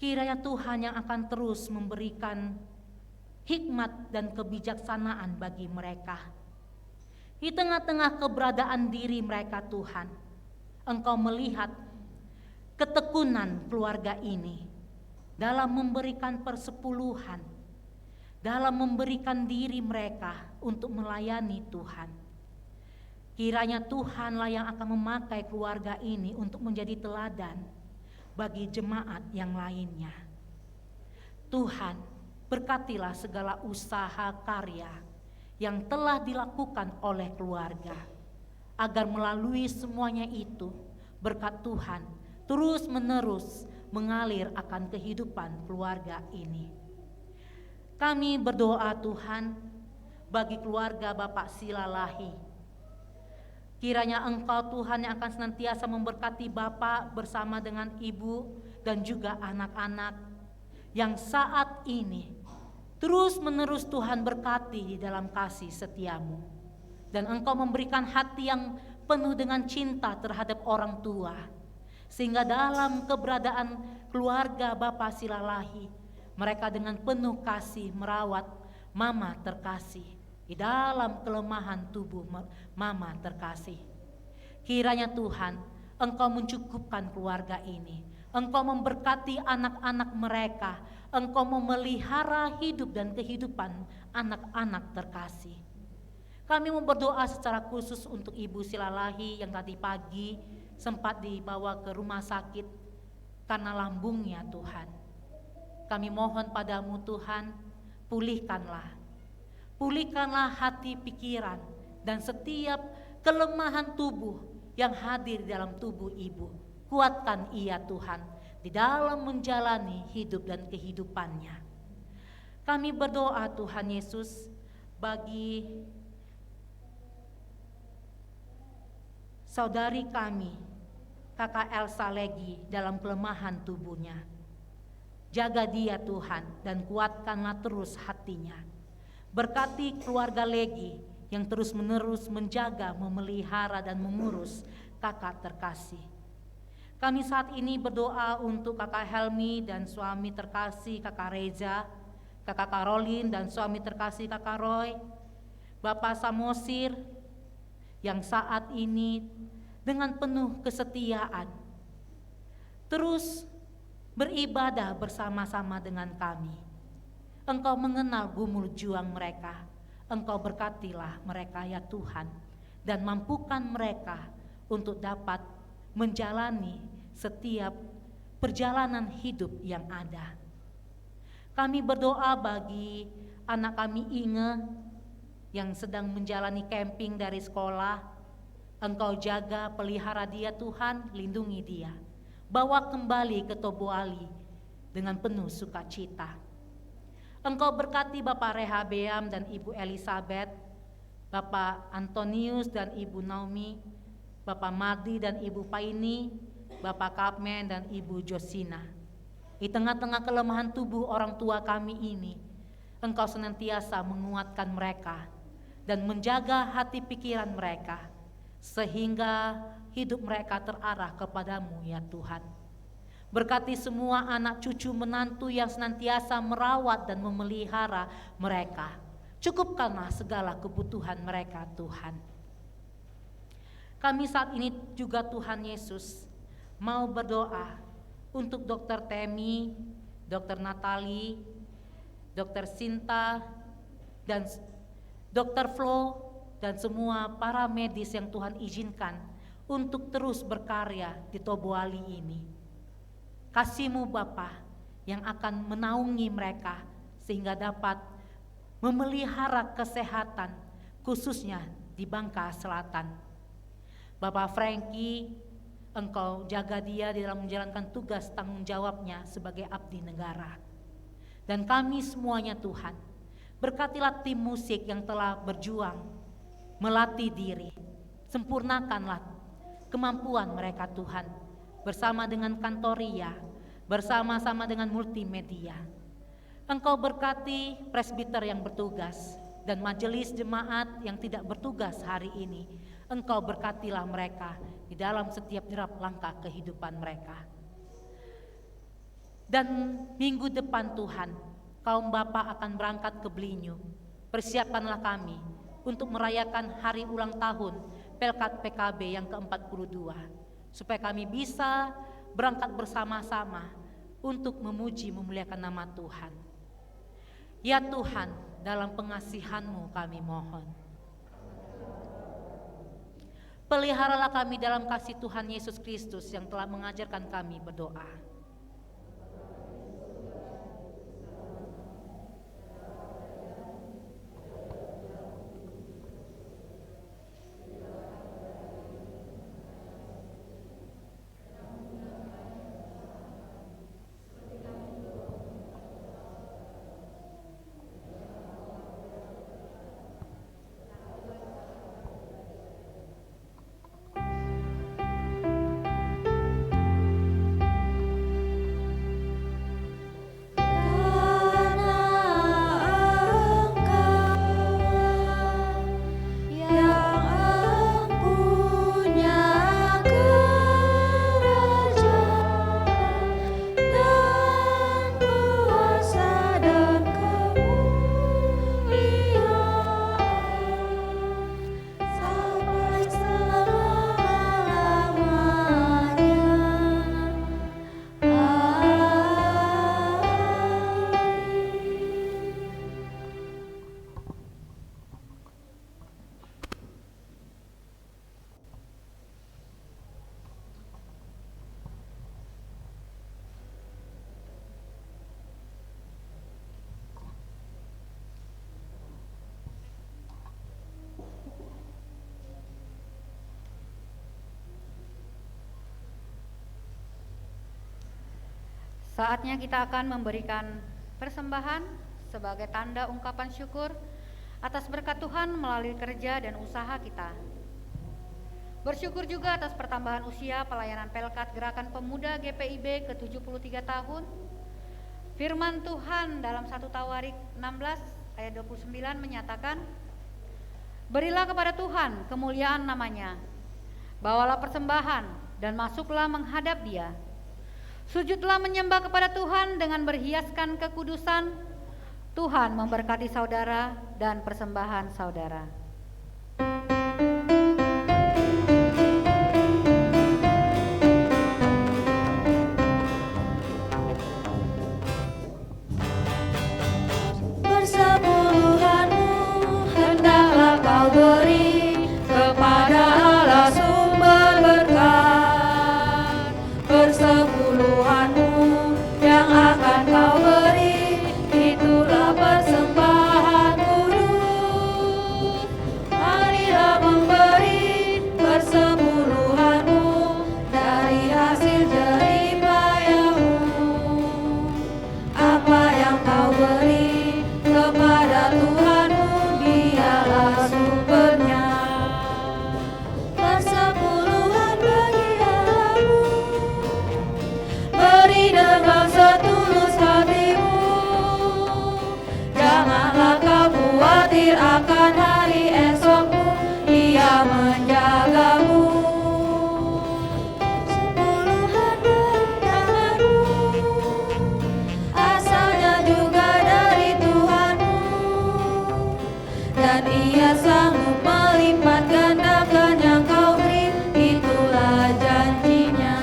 Kiranya Tuhan yang akan terus memberikan hikmat dan kebijaksanaan bagi mereka. Di tengah-tengah keberadaan diri mereka Tuhan, Engkau melihat ketekunan keluarga ini dalam memberikan persepuluhan, dalam memberikan diri mereka untuk melayani Tuhan. Kiranya Tuhanlah yang akan memakai keluarga ini untuk menjadi teladan bagi jemaat yang lainnya. Tuhan, berkatilah segala usaha karya yang telah dilakukan oleh keluarga, agar melalui semuanya itu berkat Tuhan terus menerus mengalir akan kehidupan keluarga ini. Kami berdoa Tuhan bagi keluarga Bapak Silalahi. Kiranya Engkau Tuhan yang akan senantiasa memberkati Bapak bersama dengan Ibu dan juga anak-anak yang saat ini terus menerus Tuhan berkati di dalam kasih setiamu. Dan Engkau memberikan hati yang penuh dengan cinta terhadap orang tua, sehingga dalam keberadaan keluarga Bapak Silalahi, mereka dengan penuh kasih merawat mama terkasih di dalam kelemahan tubuh mama terkasih. Kiranya Tuhan, Engkau mencukupkan keluarga ini, Engkau memberkati anak-anak mereka, Engkau memelihara hidup dan kehidupan anak-anak terkasih. Kami mau berdoa secara khusus untuk Ibu Silalahi yang tadi pagi sempat dibawa ke rumah sakit karena lambungnya Tuhan. Kami mohon padamu Tuhan, pulihkanlah hati pikiran dan setiap kelemahan tubuh yang hadir di dalam tubuh Ibu. Kuatkan ia Tuhan di dalam menjalani hidup dan kehidupannya. Kami berdoa Tuhan Yesus bagi saudari kami, Kakak Elsa Legi dalam kelemahan tubuhnya. Jaga dia Tuhan dan kuatkanlah terus hatinya. Berkati keluarga Legi yang terus-menerus menjaga, memelihara dan mengurus kakak terkasih. Kami saat ini berdoa untuk Kakak Helmi dan suami terkasih Kakak Reza, Kakak Karolin dan suami terkasih Kakak Roy, Bapak Samosir yang saat ini dengan penuh kesetiaan terus beribadah bersama-sama dengan kami. Engkau mengenal gumul juang mereka. Engkau berkatilah mereka ya Tuhan, dan mampukan mereka untuk dapat menjalani setiap perjalanan hidup yang ada. Kami berdoa bagi anak kami Inge yang sedang menjalani camping dari sekolah. Engkau jaga, pelihara dia Tuhan, lindungi dia. Bawa kembali ke Tobuali dengan penuh sukacita. Engkau berkati Bapak Rehabeam dan Ibu Elizabeth, Bapak Antonius dan Ibu Naomi, Bapak Mardi dan Ibu Paini, Bapak Kapmen dan Ibu Josina. Di tengah-tengah kelemahan tubuh orang tua kami ini, Engkau senantiasa menguatkan mereka dan menjaga hati pikiran mereka, sehingga hidup mereka terarah kepadamu ya Tuhan. Berkati semua anak cucu menantu yang senantiasa merawat dan memelihara mereka. Cukupkanlah segala kebutuhan mereka Tuhan. Kami saat ini juga Tuhan Yesus mau berdoa untuk Dokter Temi, Dokter Natali, Dokter Sinta, dan Dokter Flo, dan semua para medis yang Tuhan izinkan untuk terus berkarya di Tobuali ini. Kasih-Mu Bapa yang akan menaungi mereka sehingga dapat memelihara kesehatan khususnya di Bangka Selatan. Bapak Frankie, Engkau jaga dia di dalam menjalankan tugas tanggung jawabnya sebagai abdi negara. Dan kami semuanya Tuhan, berkatilah tim musik yang telah berjuang melatih diri, sempurnakanlah kemampuan mereka Tuhan, bersama dengan Kantoria, bersama-sama dengan multimedia. Engkau berkati presbiter yang bertugas dan majelis jemaat yang tidak bertugas hari ini. Engkau berkatilah mereka di dalam setiap derap langkah kehidupan mereka. Dan minggu depan Tuhan, kaum Bapa akan berangkat ke Belinyu. Persiapkanlah kami untuk merayakan hari ulang tahun Pelkat PKB yang ke-42, supaya kami bisa berangkat bersama-sama untuk memuji memuliakan nama Tuhan. Ya Tuhan, dalam pengasihan-Mu kami mohon. Peliharalah kami dalam kasih Tuhan Yesus Kristus yang telah mengajarkan kami berdoa. Saatnya kita akan memberikan persembahan sebagai tanda ungkapan syukur atas berkat Tuhan melalui kerja dan usaha kita. Bersyukur juga atas pertambahan usia pelayanan Pelkat Gerakan Pemuda GPIB ke-73 tahun. Firman Tuhan dalam 1 Tawarik 16 ayat 29 menyatakan, "Berilah kepada Tuhan kemuliaan namanya, bawalah persembahan dan masuklah menghadap Dia. Sujudlah menyembah kepada Tuhan dengan berhiaskan kekudusan. Tuhan memberkati saudara dan persembahan saudara." Persepuluhanmu hendaklah kau beri kepada Allah sumber berkat. Persepuluhanmu yang akan kau beri, itulah persembahan kudus. Marilah memberi persepuluhanmu dari hasil jerih payahmu. Apa yang kau beri kepada Tuhanmu, Dialah sumbernya. Persepuluhan bagi Allahmu, beri dengan setulus hatimu. Janganlah kau khawatir akan hari esokmu, Dia menjagamu. Sepuluhan dari tanganmu, asalnya juga dari Tuhanmu, dan Ia sanggup melipat gandakan yang kau beri, itulah janjinya.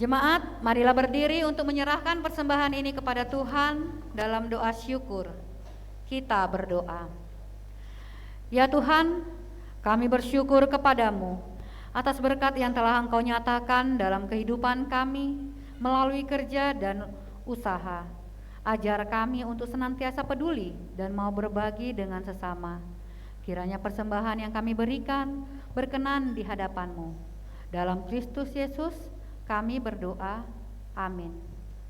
Jemaat, marilah berdiri untuk menyerahkan persembahan ini kepada Tuhan dalam doa syukur. Kita berdoa. Ya Tuhan, kami bersyukur kepadamu atas berkat yang telah Engkau nyatakan dalam kehidupan kami melalui kerja dan usaha. Ajar kami untuk senantiasa peduli dan mau berbagi dengan sesama. Kiranya persembahan yang kami berikan berkenan di hadapan-Mu. Dalam Kristus Yesus kami berdoa, amin.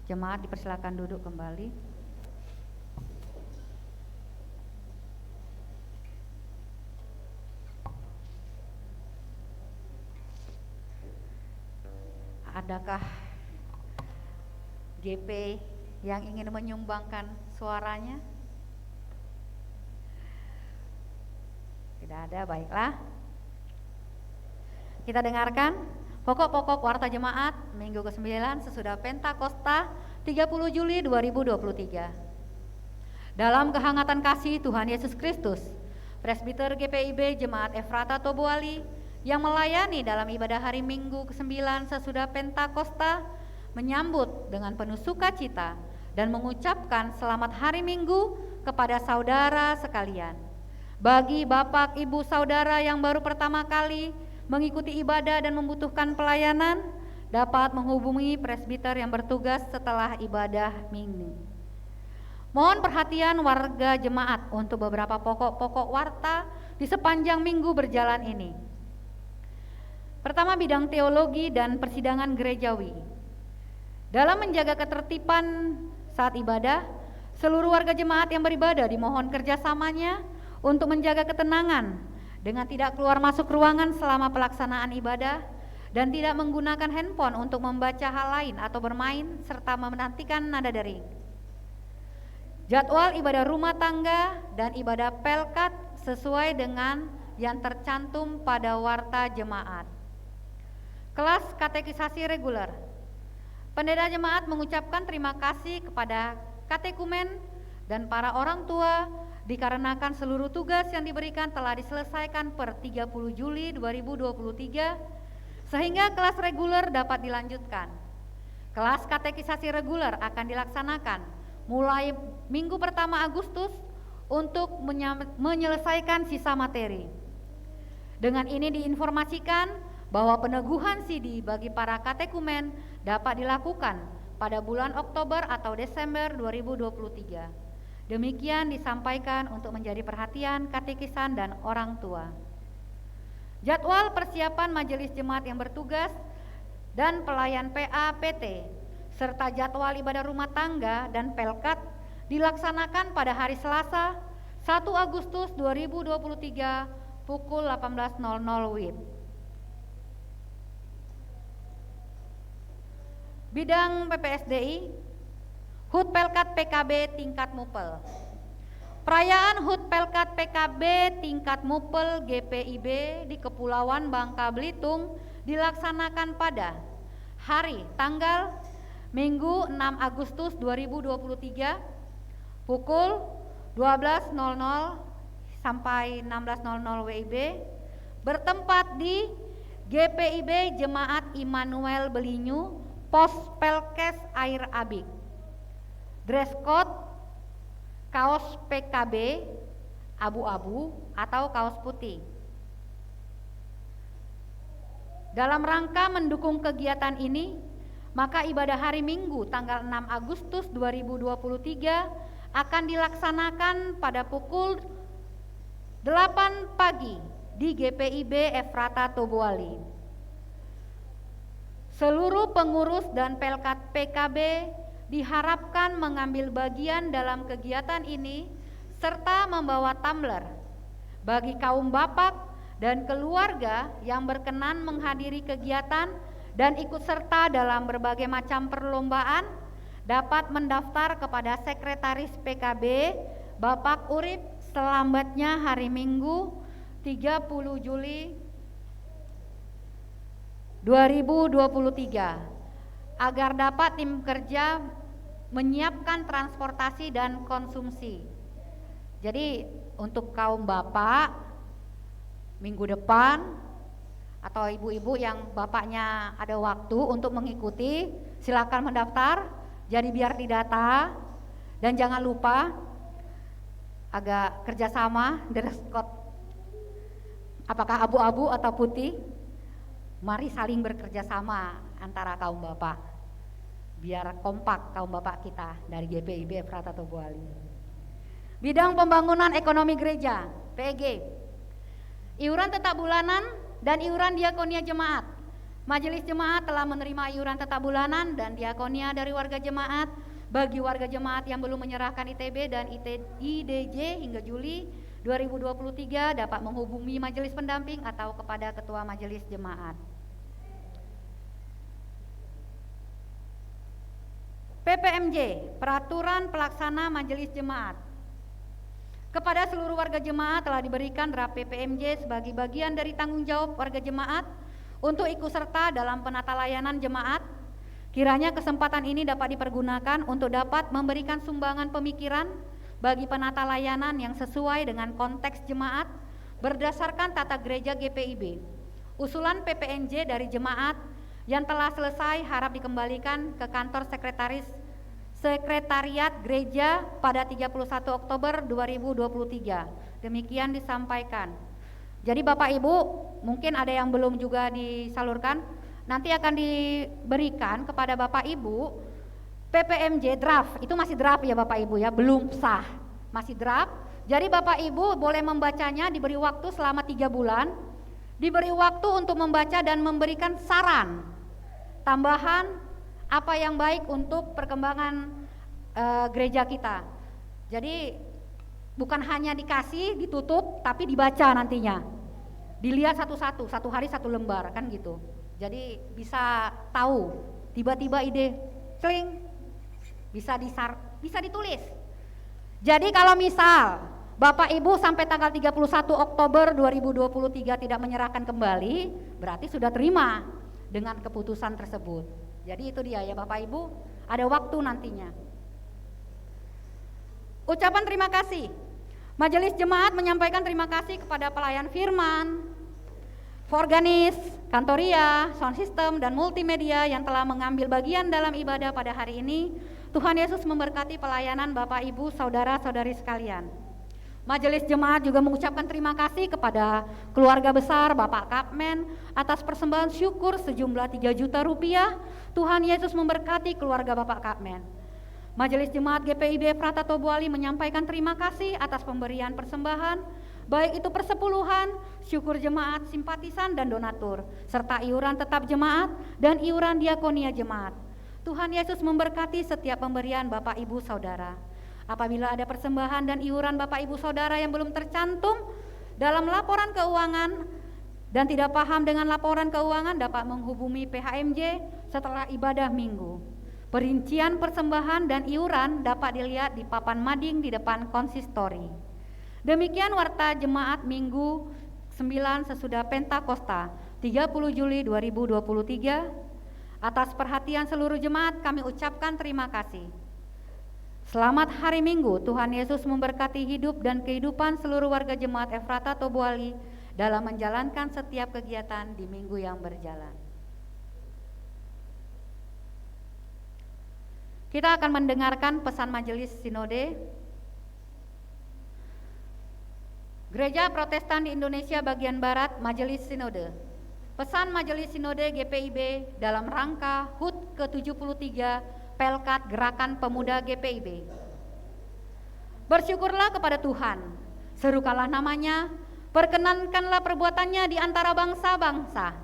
Jemaat dipersilakan duduk kembali. Adakah GP yang ingin menyumbangkan suaranya? Tidak ada, baiklah. Kita dengarkan pokok-pokok warta jemaat minggu ke-9 sesudah Pentakosta 30 Juli 2023. Dalam kehangatan kasih Tuhan Yesus Kristus, Presbiter GPIB Jemaat Efrata Tobuali yang melayani dalam ibadah hari Minggu ke-9 sesudah Pentakosta menyambut dengan penuh sukacita dan mengucapkan selamat hari Minggu kepada saudara sekalian. Bagi Bapak Ibu Saudara yang baru pertama kali mengikuti ibadah dan membutuhkan pelayanan, dapat menghubungi presbiter yang bertugas setelah ibadah minggu. Mohon perhatian warga jemaat untuk beberapa pokok-pokok warta di sepanjang minggu berjalan ini. Pertama, bidang teologi dan persidangan gerejawi. Dalam menjaga ketertiban saat ibadah, seluruh warga jemaat yang beribadah dimohon kerjasamanya untuk menjaga ketenangan dengan tidak keluar masuk ruangan selama pelaksanaan ibadah dan tidak menggunakan handphone untuk membaca hal lain atau bermain serta menantikan nada dering. Jadwal ibadah rumah tangga dan ibadah pelkat sesuai dengan yang tercantum pada warta jemaat. Kelas katekisasi reguler. Pendeta jemaat mengucapkan terima kasih kepada katekumen dan para orang tua dikarenakan seluruh tugas yang diberikan telah diselesaikan per 30 Juli 2023 sehingga kelas reguler dapat dilanjutkan. Kelas katekisasi reguler akan dilaksanakan mulai minggu pertama Agustus untuk menyelesaikan sisa materi. Dengan ini diinformasikan bahwa peneguhan CD bagi para katekumen dapat dilakukan pada bulan Oktober atau Desember 2023. Demikian disampaikan untuk menjadi perhatian katekisan dan orang tua. Jadwal persiapan majelis jemaat yang bertugas dan pelayan PA PT serta jadwal ibadah rumah tangga dan pelkat dilaksanakan pada hari Selasa 1 Agustus 2023 pukul 18.00 WIB. Bidang PPSDI, HUT Pelkat PKB tingkat Mupel. Perayaan HUT Pelkat PKB tingkat Mupel GPIB di Kepulauan Bangka Belitung dilaksanakan pada hari tanggal Minggu 6 Agustus 2023 pukul 12.00 sampai 16.00 WIB bertempat di GPIB Jemaat Immanuel Belinyu, Pos Pelkes Air Abik. Dress code kaos PKB abu-abu atau kaos putih. Dalam rangka mendukung kegiatan ini, maka ibadah hari Minggu tanggal 6 Agustus 2023 akan dilaksanakan pada pukul 8 pagi di GPIB Efrata Tobuali. Seluruh pengurus dan pelkat PKB diharapkan mengambil bagian dalam kegiatan ini serta membawa tumbler. Bagi kaum bapak dan keluarga yang berkenan menghadiri kegiatan dan ikut serta dalam berbagai macam perlombaan dapat mendaftar kepada Sekretaris PKB Bapak Urip selambatnya hari Minggu 30 Juli 2023 agar dapat tim kerja menyiapkan transportasi dan konsumsi. Jadi untuk kaum bapak minggu depan atau ibu-ibu yang bapaknya ada waktu untuk mengikuti, silakan mendaftar. Jadi biar didata, dan jangan lupa agak kerjasama dress code, apakah abu-abu atau putih, mari saling bekerja sama antara kaum bapak, biar kompak kaum bapak kita dari GPIB Efrata Tobuali. Bidang pembangunan ekonomi gereja, PEG, iuran tetap bulanan dan iuran diakonia jemaat. Majelis jemaat telah menerima iuran tetap bulanan dan diakonia dari warga jemaat. Bagi warga jemaat yang belum menyerahkan ITB dan IDJ hingga Juli 2023 dapat menghubungi majelis pendamping atau kepada ketua majelis jemaat. PPMJ, Peraturan Pelaksana Majelis Jemaat. Kepada seluruh warga jemaat telah diberikan draft PPMJ sebagai bagian dari tanggung jawab warga jemaat untuk ikut serta dalam penata layanan jemaat. Kiranya kesempatan ini dapat dipergunakan untuk dapat memberikan sumbangan pemikiran bagi penata layanan yang sesuai dengan konteks jemaat berdasarkan tata gereja GPIB. Usulan PPNJ dari jemaat yang telah selesai harap dikembalikan ke kantor Sekretariat Gereja pada 31 Oktober 2023. Demikian disampaikan. Jadi Bapak Ibu, mungkin ada yang belum juga disalurkan. Nanti akan diberikan kepada Bapak Ibu PPMJ draft, itu masih draft ya Bapak Ibu ya, belum sah, masih draft. Jadi Bapak Ibu boleh membacanya, diberi waktu selama 3 bulan, diberi waktu untuk membaca dan memberikan saran, tambahan apa yang baik untuk perkembangan gereja kita. Jadi bukan hanya dikasih, ditutup, tapi dibaca nantinya, dilihat satu-satu, satu hari satu lembar kan gitu. Jadi bisa tahu, tiba-tiba ide, celing, bisa ditulis. Jadi kalau misal Bapak Ibu sampai tanggal 31 Oktober 2023 tidak menyerahkan kembali, berarti sudah terima dengan keputusan tersebut. Jadi itu dia ya Bapak Ibu, ada waktu nantinya. Ucapan terima kasih. Majelis Jemaat menyampaikan terima kasih kepada pelayan firman, organis, kantoria, sound system, dan multimedia yang telah mengambil bagian dalam ibadah pada hari ini. Tuhan Yesus memberkati pelayanan Bapak Ibu, saudara-saudari sekalian. Majelis Jemaat juga mengucapkan terima kasih kepada keluarga besar Bapak Kapmen atas persembahan syukur sejumlah 3 juta rupiah. Tuhan Yesus memberkati keluarga Bapak Kapmen. Majelis Jemaat GPIB Efrata Tobuali menyampaikan terima kasih atas pemberian persembahan, baik itu persepuluhan, syukur jemaat, simpatisan, dan donatur, serta iuran tetap jemaat dan iuran diakonia jemaat. Tuhan Yesus memberkati setiap pemberian Bapak Ibu Saudara. Apabila ada persembahan dan iuran Bapak Ibu Saudara yang belum tercantum dalam laporan keuangan dan tidak paham dengan laporan keuangan, dapat menghubungi PHMJ setelah ibadah minggu. Perincian persembahan dan iuran dapat dilihat di papan mading di depan konsistori. Demikian warta jemaat Minggu 9 sesudah Pentakosta 30 Juli 2023. Atas perhatian seluruh jemaat kami ucapkan terima kasih. Selamat hari Minggu. Tuhan Yesus memberkati hidup dan kehidupan seluruh warga jemaat Efrata Tobuali dalam menjalankan setiap kegiatan di minggu yang berjalan. Kita akan mendengarkan pesan majelis sinode Gereja Protestan di Indonesia bagian Barat, Majelis Sinode. Pesan Majelis Sinode GPIB dalam rangka HUT ke-73 Pelkat Gerakan Pemuda GPIB. Bersyukurlah kepada Tuhan, serukanlah namanya, perkenankanlah perbuatannya di antara bangsa-bangsa.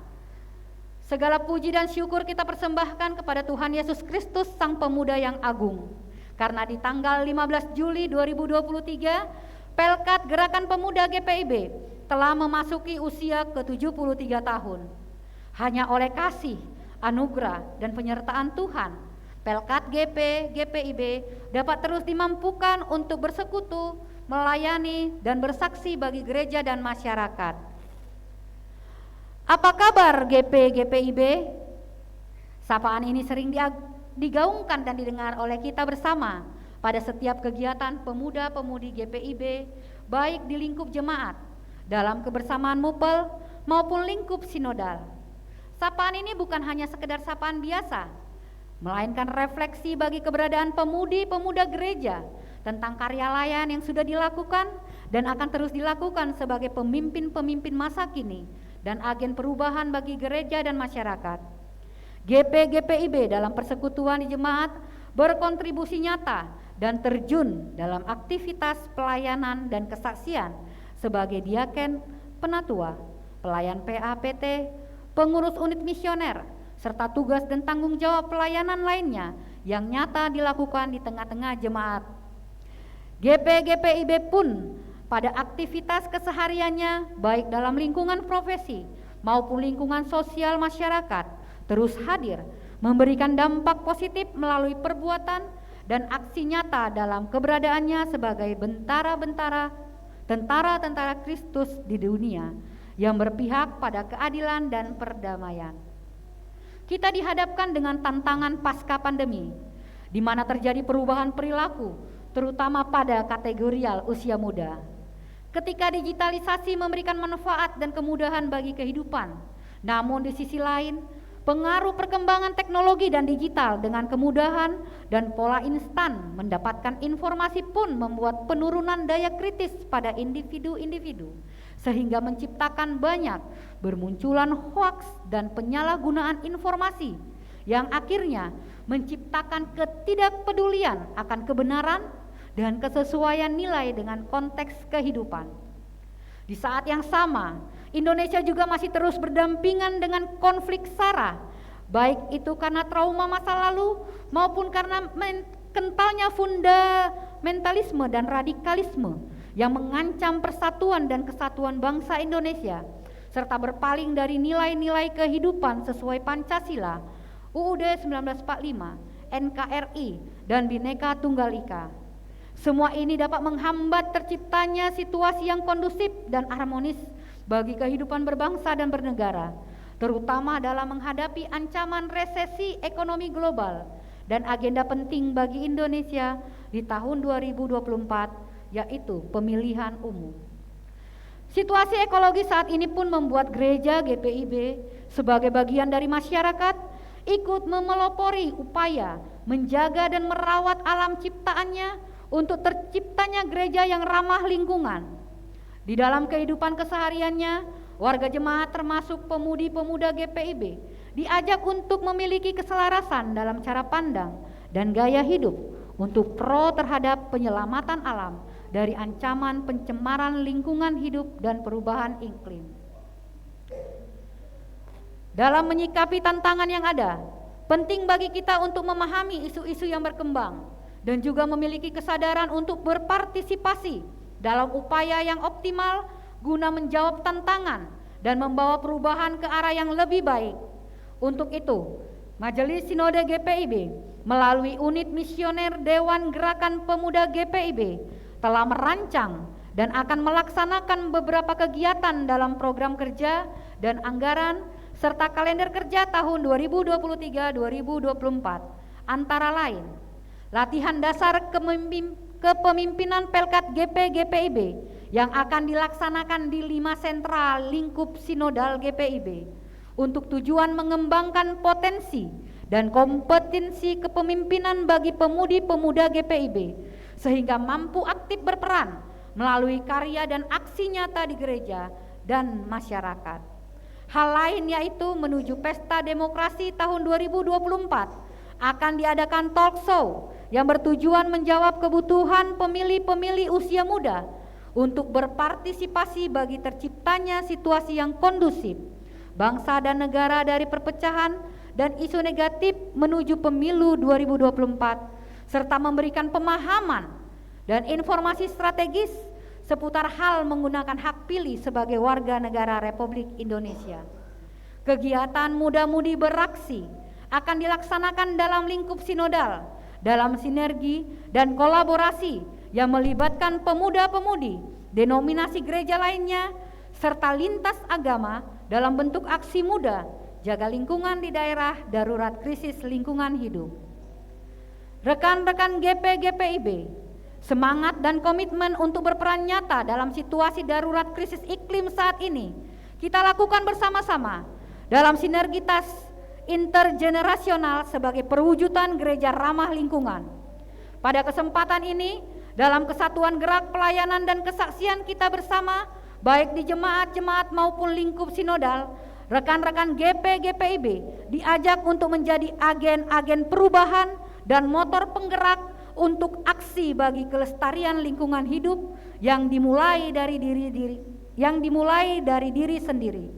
Segala puji dan syukur kita persembahkan kepada Tuhan Yesus Kristus, Sang Pemuda yang agung. Karena di tanggal 15 Juli 2023, Pelkat Gerakan Pemuda GPIB telah memasuki usia ke-73 tahun. Hanya oleh kasih, anugerah, dan penyertaan Tuhan, Pelkat GPIB dapat terus dimampukan untuk bersekutu, melayani, dan bersaksi bagi gereja dan masyarakat. Apa kabar GPIB? Sapaan ini sering digaungkan dan didengar oleh kita bersama pada setiap kegiatan pemuda-pemudi GPIB, baik di lingkup jemaat, dalam kebersamaan mupel, maupun lingkup sinodal. Sapaan ini bukan hanya sekedar sapaan biasa, melainkan refleksi bagi keberadaan pemudi-pemuda gereja tentang karya layan yang sudah dilakukan dan akan terus dilakukan sebagai pemimpin-pemimpin masa kini dan agen perubahan bagi gereja dan masyarakat. GP-GPIB dalam persekutuan di jemaat berkontribusi nyata dan terjun dalam aktivitas pelayanan dan kesaksian sebagai diaken, penatua, pelayan PAPT, pengurus unit misioner, serta tugas dan tanggung jawab pelayanan lainnya yang nyata dilakukan di tengah-tengah jemaat. GP-GPIB pun pada aktivitas kesehariannya baik dalam lingkungan profesi maupun lingkungan sosial masyarakat terus hadir memberikan dampak positif melalui perbuatan dan aksi nyata dalam keberadaannya sebagai tentara Kristus di dunia yang berpihak pada keadilan dan perdamaian. Kita dihadapkan dengan tantangan pasca pandemi, di mana terjadi perubahan perilaku, terutama pada kategorial usia muda. Ketika digitalisasi memberikan manfaat dan kemudahan bagi kehidupan, namun di sisi lain, pengaruh perkembangan teknologi dan digital dengan kemudahan dan pola instan mendapatkan informasi pun membuat penurunan daya kritis pada individu-individu, sehingga menciptakan banyak bermunculan hoaks dan penyalahgunaan informasi yang akhirnya menciptakan ketidakpedulian akan kebenaran dan kesesuaian nilai dengan konteks kehidupan. Di saat yang sama, Indonesia juga masih terus berdampingan dengan konflik SARA, baik itu karena trauma masa lalu maupun karena kentalnya fundamentalisme dan radikalisme yang mengancam persatuan dan kesatuan bangsa Indonesia, serta berpaling dari nilai-nilai kehidupan sesuai Pancasila, UUD 1945, NKRI, dan Bhinneka Tunggal Ika. Semua ini dapat menghambat terciptanya situasi yang kondusif dan harmonis bagi kehidupan berbangsa dan bernegara, terutama dalam menghadapi ancaman resesi ekonomi global dan agenda penting bagi Indonesia di tahun 2024, yaitu pemilihan umum. Situasi ekologi saat ini pun membuat gereja GPIB sebagai bagian dari masyarakat ikut memelopori upaya menjaga dan merawat alam ciptaannya untuk terciptanya gereja yang ramah lingkungan. Di dalam kehidupan kesehariannya, warga jemaat termasuk pemudi-pemuda GPIB diajak untuk memiliki keselarasan dalam cara pandang dan gaya hidup untuk pro terhadap penyelamatan alam dari ancaman pencemaran lingkungan hidup dan perubahan iklim. Dalam menyikapi tantangan yang ada, penting bagi kita untuk memahami isu-isu yang berkembang dan juga memiliki kesadaran untuk berpartisipasi dalam upaya yang optimal guna menjawab tantangan dan membawa perubahan ke arah yang lebih baik. Untuk itu, Majelis Sinode GPIB melalui unit misioner Dewan Gerakan Pemuda GPIB telah merancang dan akan melaksanakan beberapa kegiatan dalam program kerja dan anggaran serta kalender kerja tahun 2023-2024, antara lain latihan dasar kepemimpinan Pelkat GP-GPIB yang akan dilaksanakan di 5 sentra lingkup sinodal GPIB untuk tujuan mengembangkan potensi dan kompetensi kepemimpinan bagi pemudi-pemuda GPIB sehingga mampu aktif berperan melalui karya dan aksi nyata di gereja dan masyarakat. Hal lain yaitu menuju Pesta Demokrasi tahun 2024 akan diadakan talk show yang bertujuan menjawab kebutuhan pemilih-pemilih usia muda untuk berpartisipasi bagi terciptanya situasi yang kondusif bangsa dan negara dari perpecahan dan isu negatif menuju pemilu 2024, serta memberikan pemahaman dan informasi strategis seputar hal menggunakan hak pilih sebagai warga negara Republik Indonesia. Kegiatan muda-mudi beraksi akan dilaksanakan dalam lingkup sinodal, dalam sinergi dan kolaborasi yang melibatkan pemuda-pemudi, denominasi gereja lainnya, serta lintas agama dalam bentuk aksi muda, jaga lingkungan di daerah darurat krisis lingkungan hidup. Rekan-rekan GP-GPIB, semangat dan komitmen untuk berperan nyata dalam situasi darurat krisis iklim saat ini kita lakukan bersama-sama dalam sinergitas intergenerasional sebagai perwujudan gereja ramah lingkungan. Pada kesempatan ini, dalam kesatuan gerak pelayanan dan kesaksian kita bersama, baik di jemaat-jemaat maupun lingkup sinodal, rekan-rekan GP-GPIB diajak untuk menjadi agen-agen perubahan dan motor penggerak untuk aksi bagi kelestarian lingkungan hidup yang dimulai dari diri sendiri,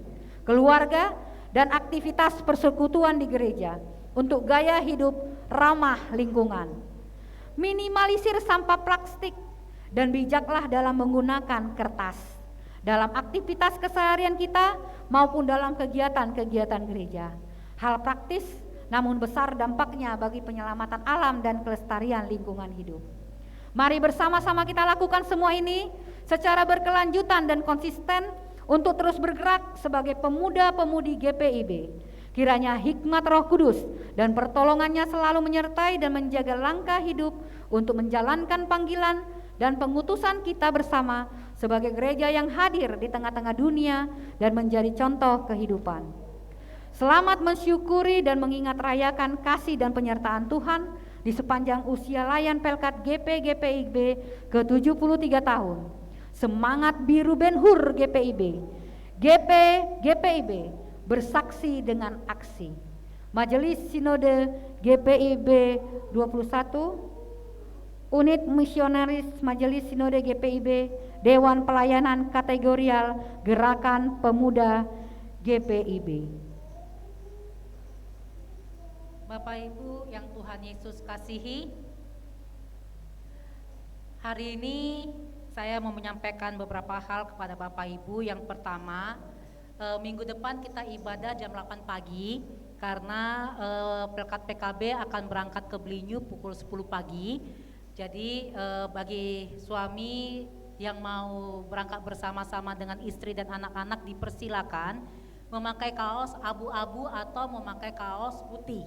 keluarga, dan aktivitas persekutuan di gereja untuk gaya hidup ramah lingkungan. Minimalisir sampah plastik dan bijaklah dalam menggunakan kertas dalam aktivitas keseharian kita maupun dalam kegiatan-kegiatan gereja. Hal praktis namun besar dampaknya bagi penyelamatan alam dan kelestarian lingkungan hidup. Mari bersama-sama kita lakukan semua ini secara berkelanjutan dan konsisten untuk terus bergerak sebagai pemuda-pemudi GPIB. Kiranya hikmat Roh Kudus dan pertolongannya selalu menyertai dan menjaga langkah hidup untuk menjalankan panggilan dan pengutusan kita bersama sebagai gereja yang hadir di tengah-tengah dunia dan menjadi contoh kehidupan. Selamat mensyukuri dan mengingat rayakan kasih dan penyertaan Tuhan di sepanjang usia layan Pelkat GP-GPIB ke-73 tahun. Semangat biru Ben-Hur GPIB, GP-GPIB bersaksi dengan aksi. Majelis Sinode GPIB 21, Unit Misionaris Majelis Sinode GPIB, Dewan Pelayanan Kategorial Gerakan Pemuda GPIB. Bapak Ibu yang Tuhan Yesus kasihi, hari ini saya mau menyampaikan beberapa hal kepada Bapak Ibu. Yang pertama, minggu depan kita ibadah jam 8 pagi karena Pelkat PKB akan berangkat ke Belinyu pukul 10 pagi. Jadi bagi suami yang mau berangkat bersama-sama dengan istri dan anak-anak dipersilakan memakai kaos abu-abu atau memakai kaos putih.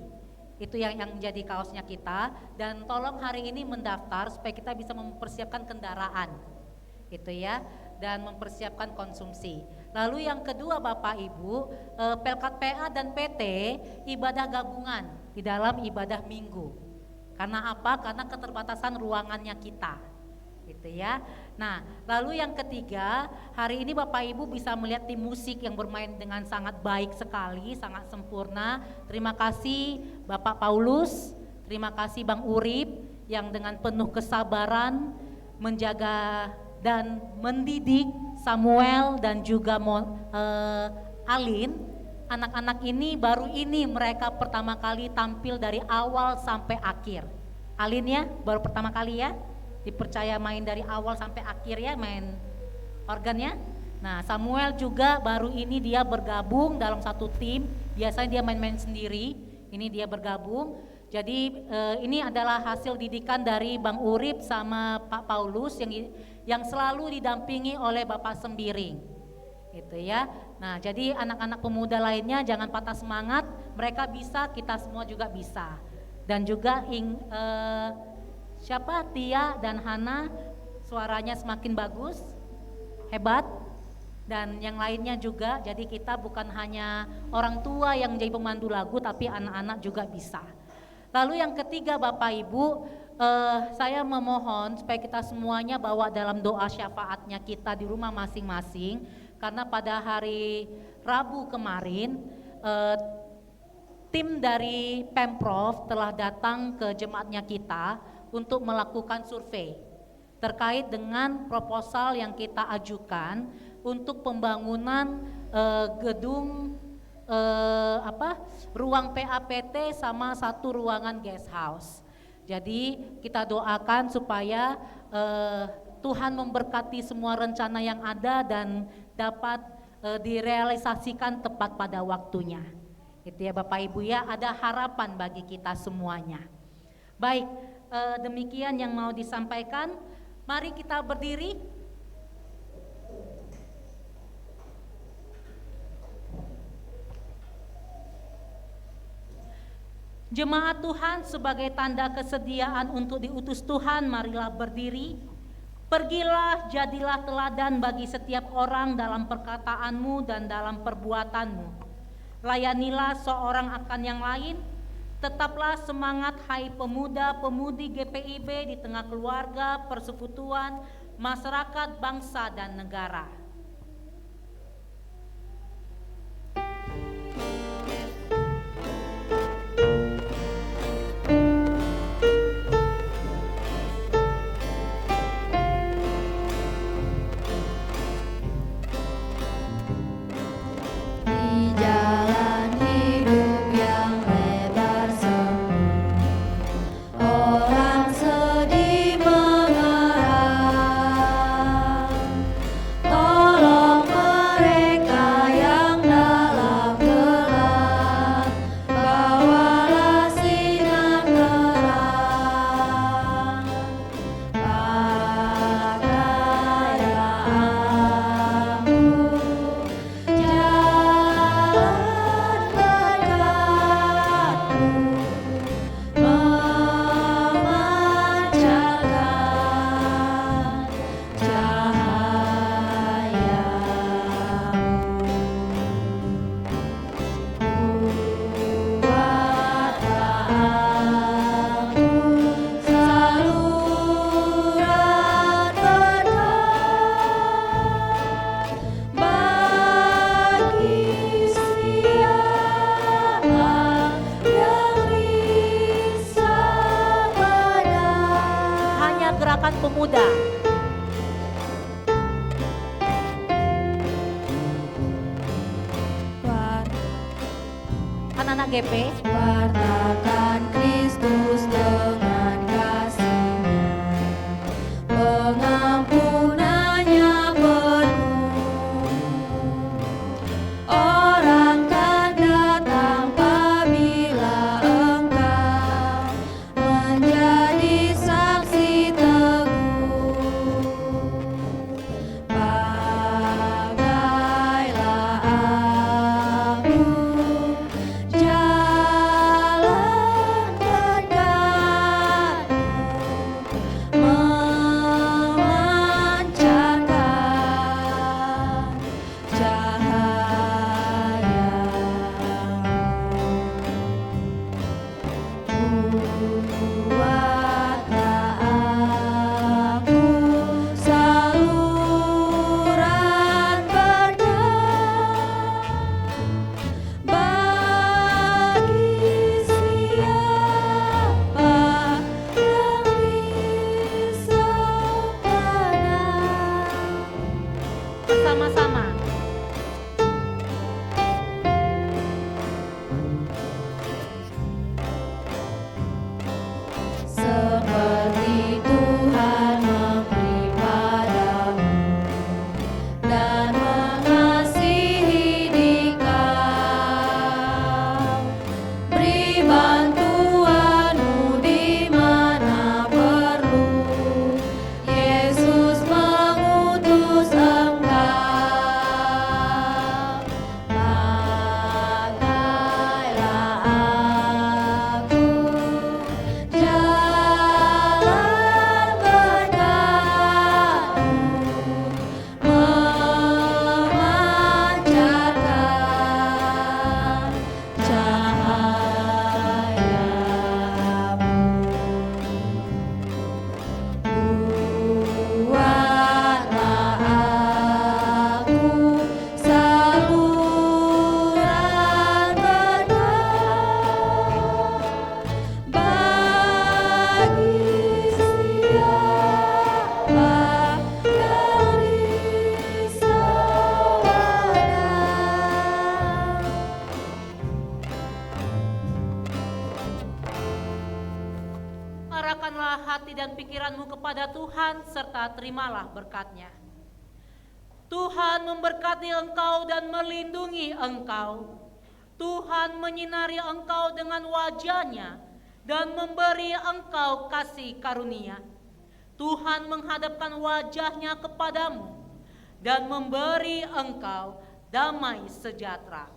Itu yang menjadi kaosnya kita, dan tolong hari ini mendaftar supaya kita bisa mempersiapkan kendaraan. Itu ya, dan mempersiapkan konsumsi. Lalu yang kedua Bapak Ibu, Pelkat PA dan PT ibadah gabungan di dalam ibadah minggu. Karena apa? Karena keterbatasan ruangannya kita. Gitu ya. Nah, lalu yang ketiga, hari ini Bapak Ibu bisa melihat tim musik yang bermain dengan sangat baik sekali, sangat sempurna. Terima kasih Bapak Paulus, terima kasih Bang Urip yang dengan penuh kesabaran menjaga dan mendidik Samuel dan juga Alin. Anak-anak ini baru ini mereka pertama kali tampil dari awal sampai akhir. Alin ya, baru pertama kali ya, dipercaya main dari awal sampai akhir ya, main organnya. Nah, Samuel juga baru ini dia bergabung dalam satu tim. Biasanya dia main-main sendiri, ini dia bergabung. Jadi ini adalah hasil didikan dari Bang Urip sama Pak Paulus yang selalu didampingi oleh Bapak Sembiring. Gitu ya. Nah, jadi anak-anak pemuda lainnya jangan patah semangat, mereka bisa, kita semua juga bisa. Dan juga siapa Tia dan Hana suaranya semakin bagus, hebat, dan yang lainnya juga. Jadi kita bukan hanya orang tua yang menjadi pemandu lagu, tapi anak-anak juga bisa. Lalu yang ketiga Bapak Ibu, saya memohon supaya kita semuanya bawa dalam doa syafaatnya kita di rumah masing-masing. Karena pada hari Rabu kemarin tim dari Pemprov telah datang ke jemaatnya kita untuk melakukan survei terkait dengan proposal yang kita ajukan untuk pembangunan gedung ruang PAPT sama satu ruangan guest house. Jadi kita doakan supaya Tuhan memberkati semua rencana yang ada dan dapat direalisasikan tepat pada waktunya. Itu ya Bapak Ibu ya, ada harapan bagi kita semuanya. Baik, demikian yang mau disampaikan. Mari kita berdiri. Jemaat Tuhan, sebagai tanda kesediaan untuk diutus Tuhan, marilah berdiri. Pergilah, jadilah teladan bagi setiap orang dalam perkataanmu dan dalam perbuatanmu. Layanilah seorang akan yang lain. Tetaplah semangat, hai pemuda-pemudi GPIB di tengah keluarga, persekutuan, masyarakat, bangsa, dan negara. Di jalan hidup yang lebar semu, orang sedih mengerang. Tolong mereka yang dalam gelap, bawalah sinar terang. Pakailah aku jalan berkatmu, memancarkan cahayamu. Buatlah aku saluran berkat bagi siapa yang risau badan. Hanya gerakan pemuda. Anak-anak GP, Wartakan Kristus dengan kasih-Nya, pengampunannya penuh. Orang kan datang apabila engkau menjadi saksi teguh. Pakailah aku jalan berkatmu, memancarkan cahayamu. Buatlah aku saluran berkat bagi siapa yang risau badan. bersama-sama. Seperti Tuhan memberi padamu dan mengasihi dikau, beri bantuanmu di mana perlu. Yesus mengutus engkau. Pakailah aku jalan berkatmu, memancarkan cahayamu. Buatlah aku saluran berkat bagi siapa yang risau badan. Arahkanlah hati dan pikiranmu kepada Tuhan serta terimalah berkat-Nya. Tuhan memberkati engkau dan melindungi engkau. Tuhan menyinari engkau dengan wajah-Nya dan memberi engkau kasih karunia. Tuhan menghadapkan wajah-Nya kepadamu dan memberi engkau damai sejahtera.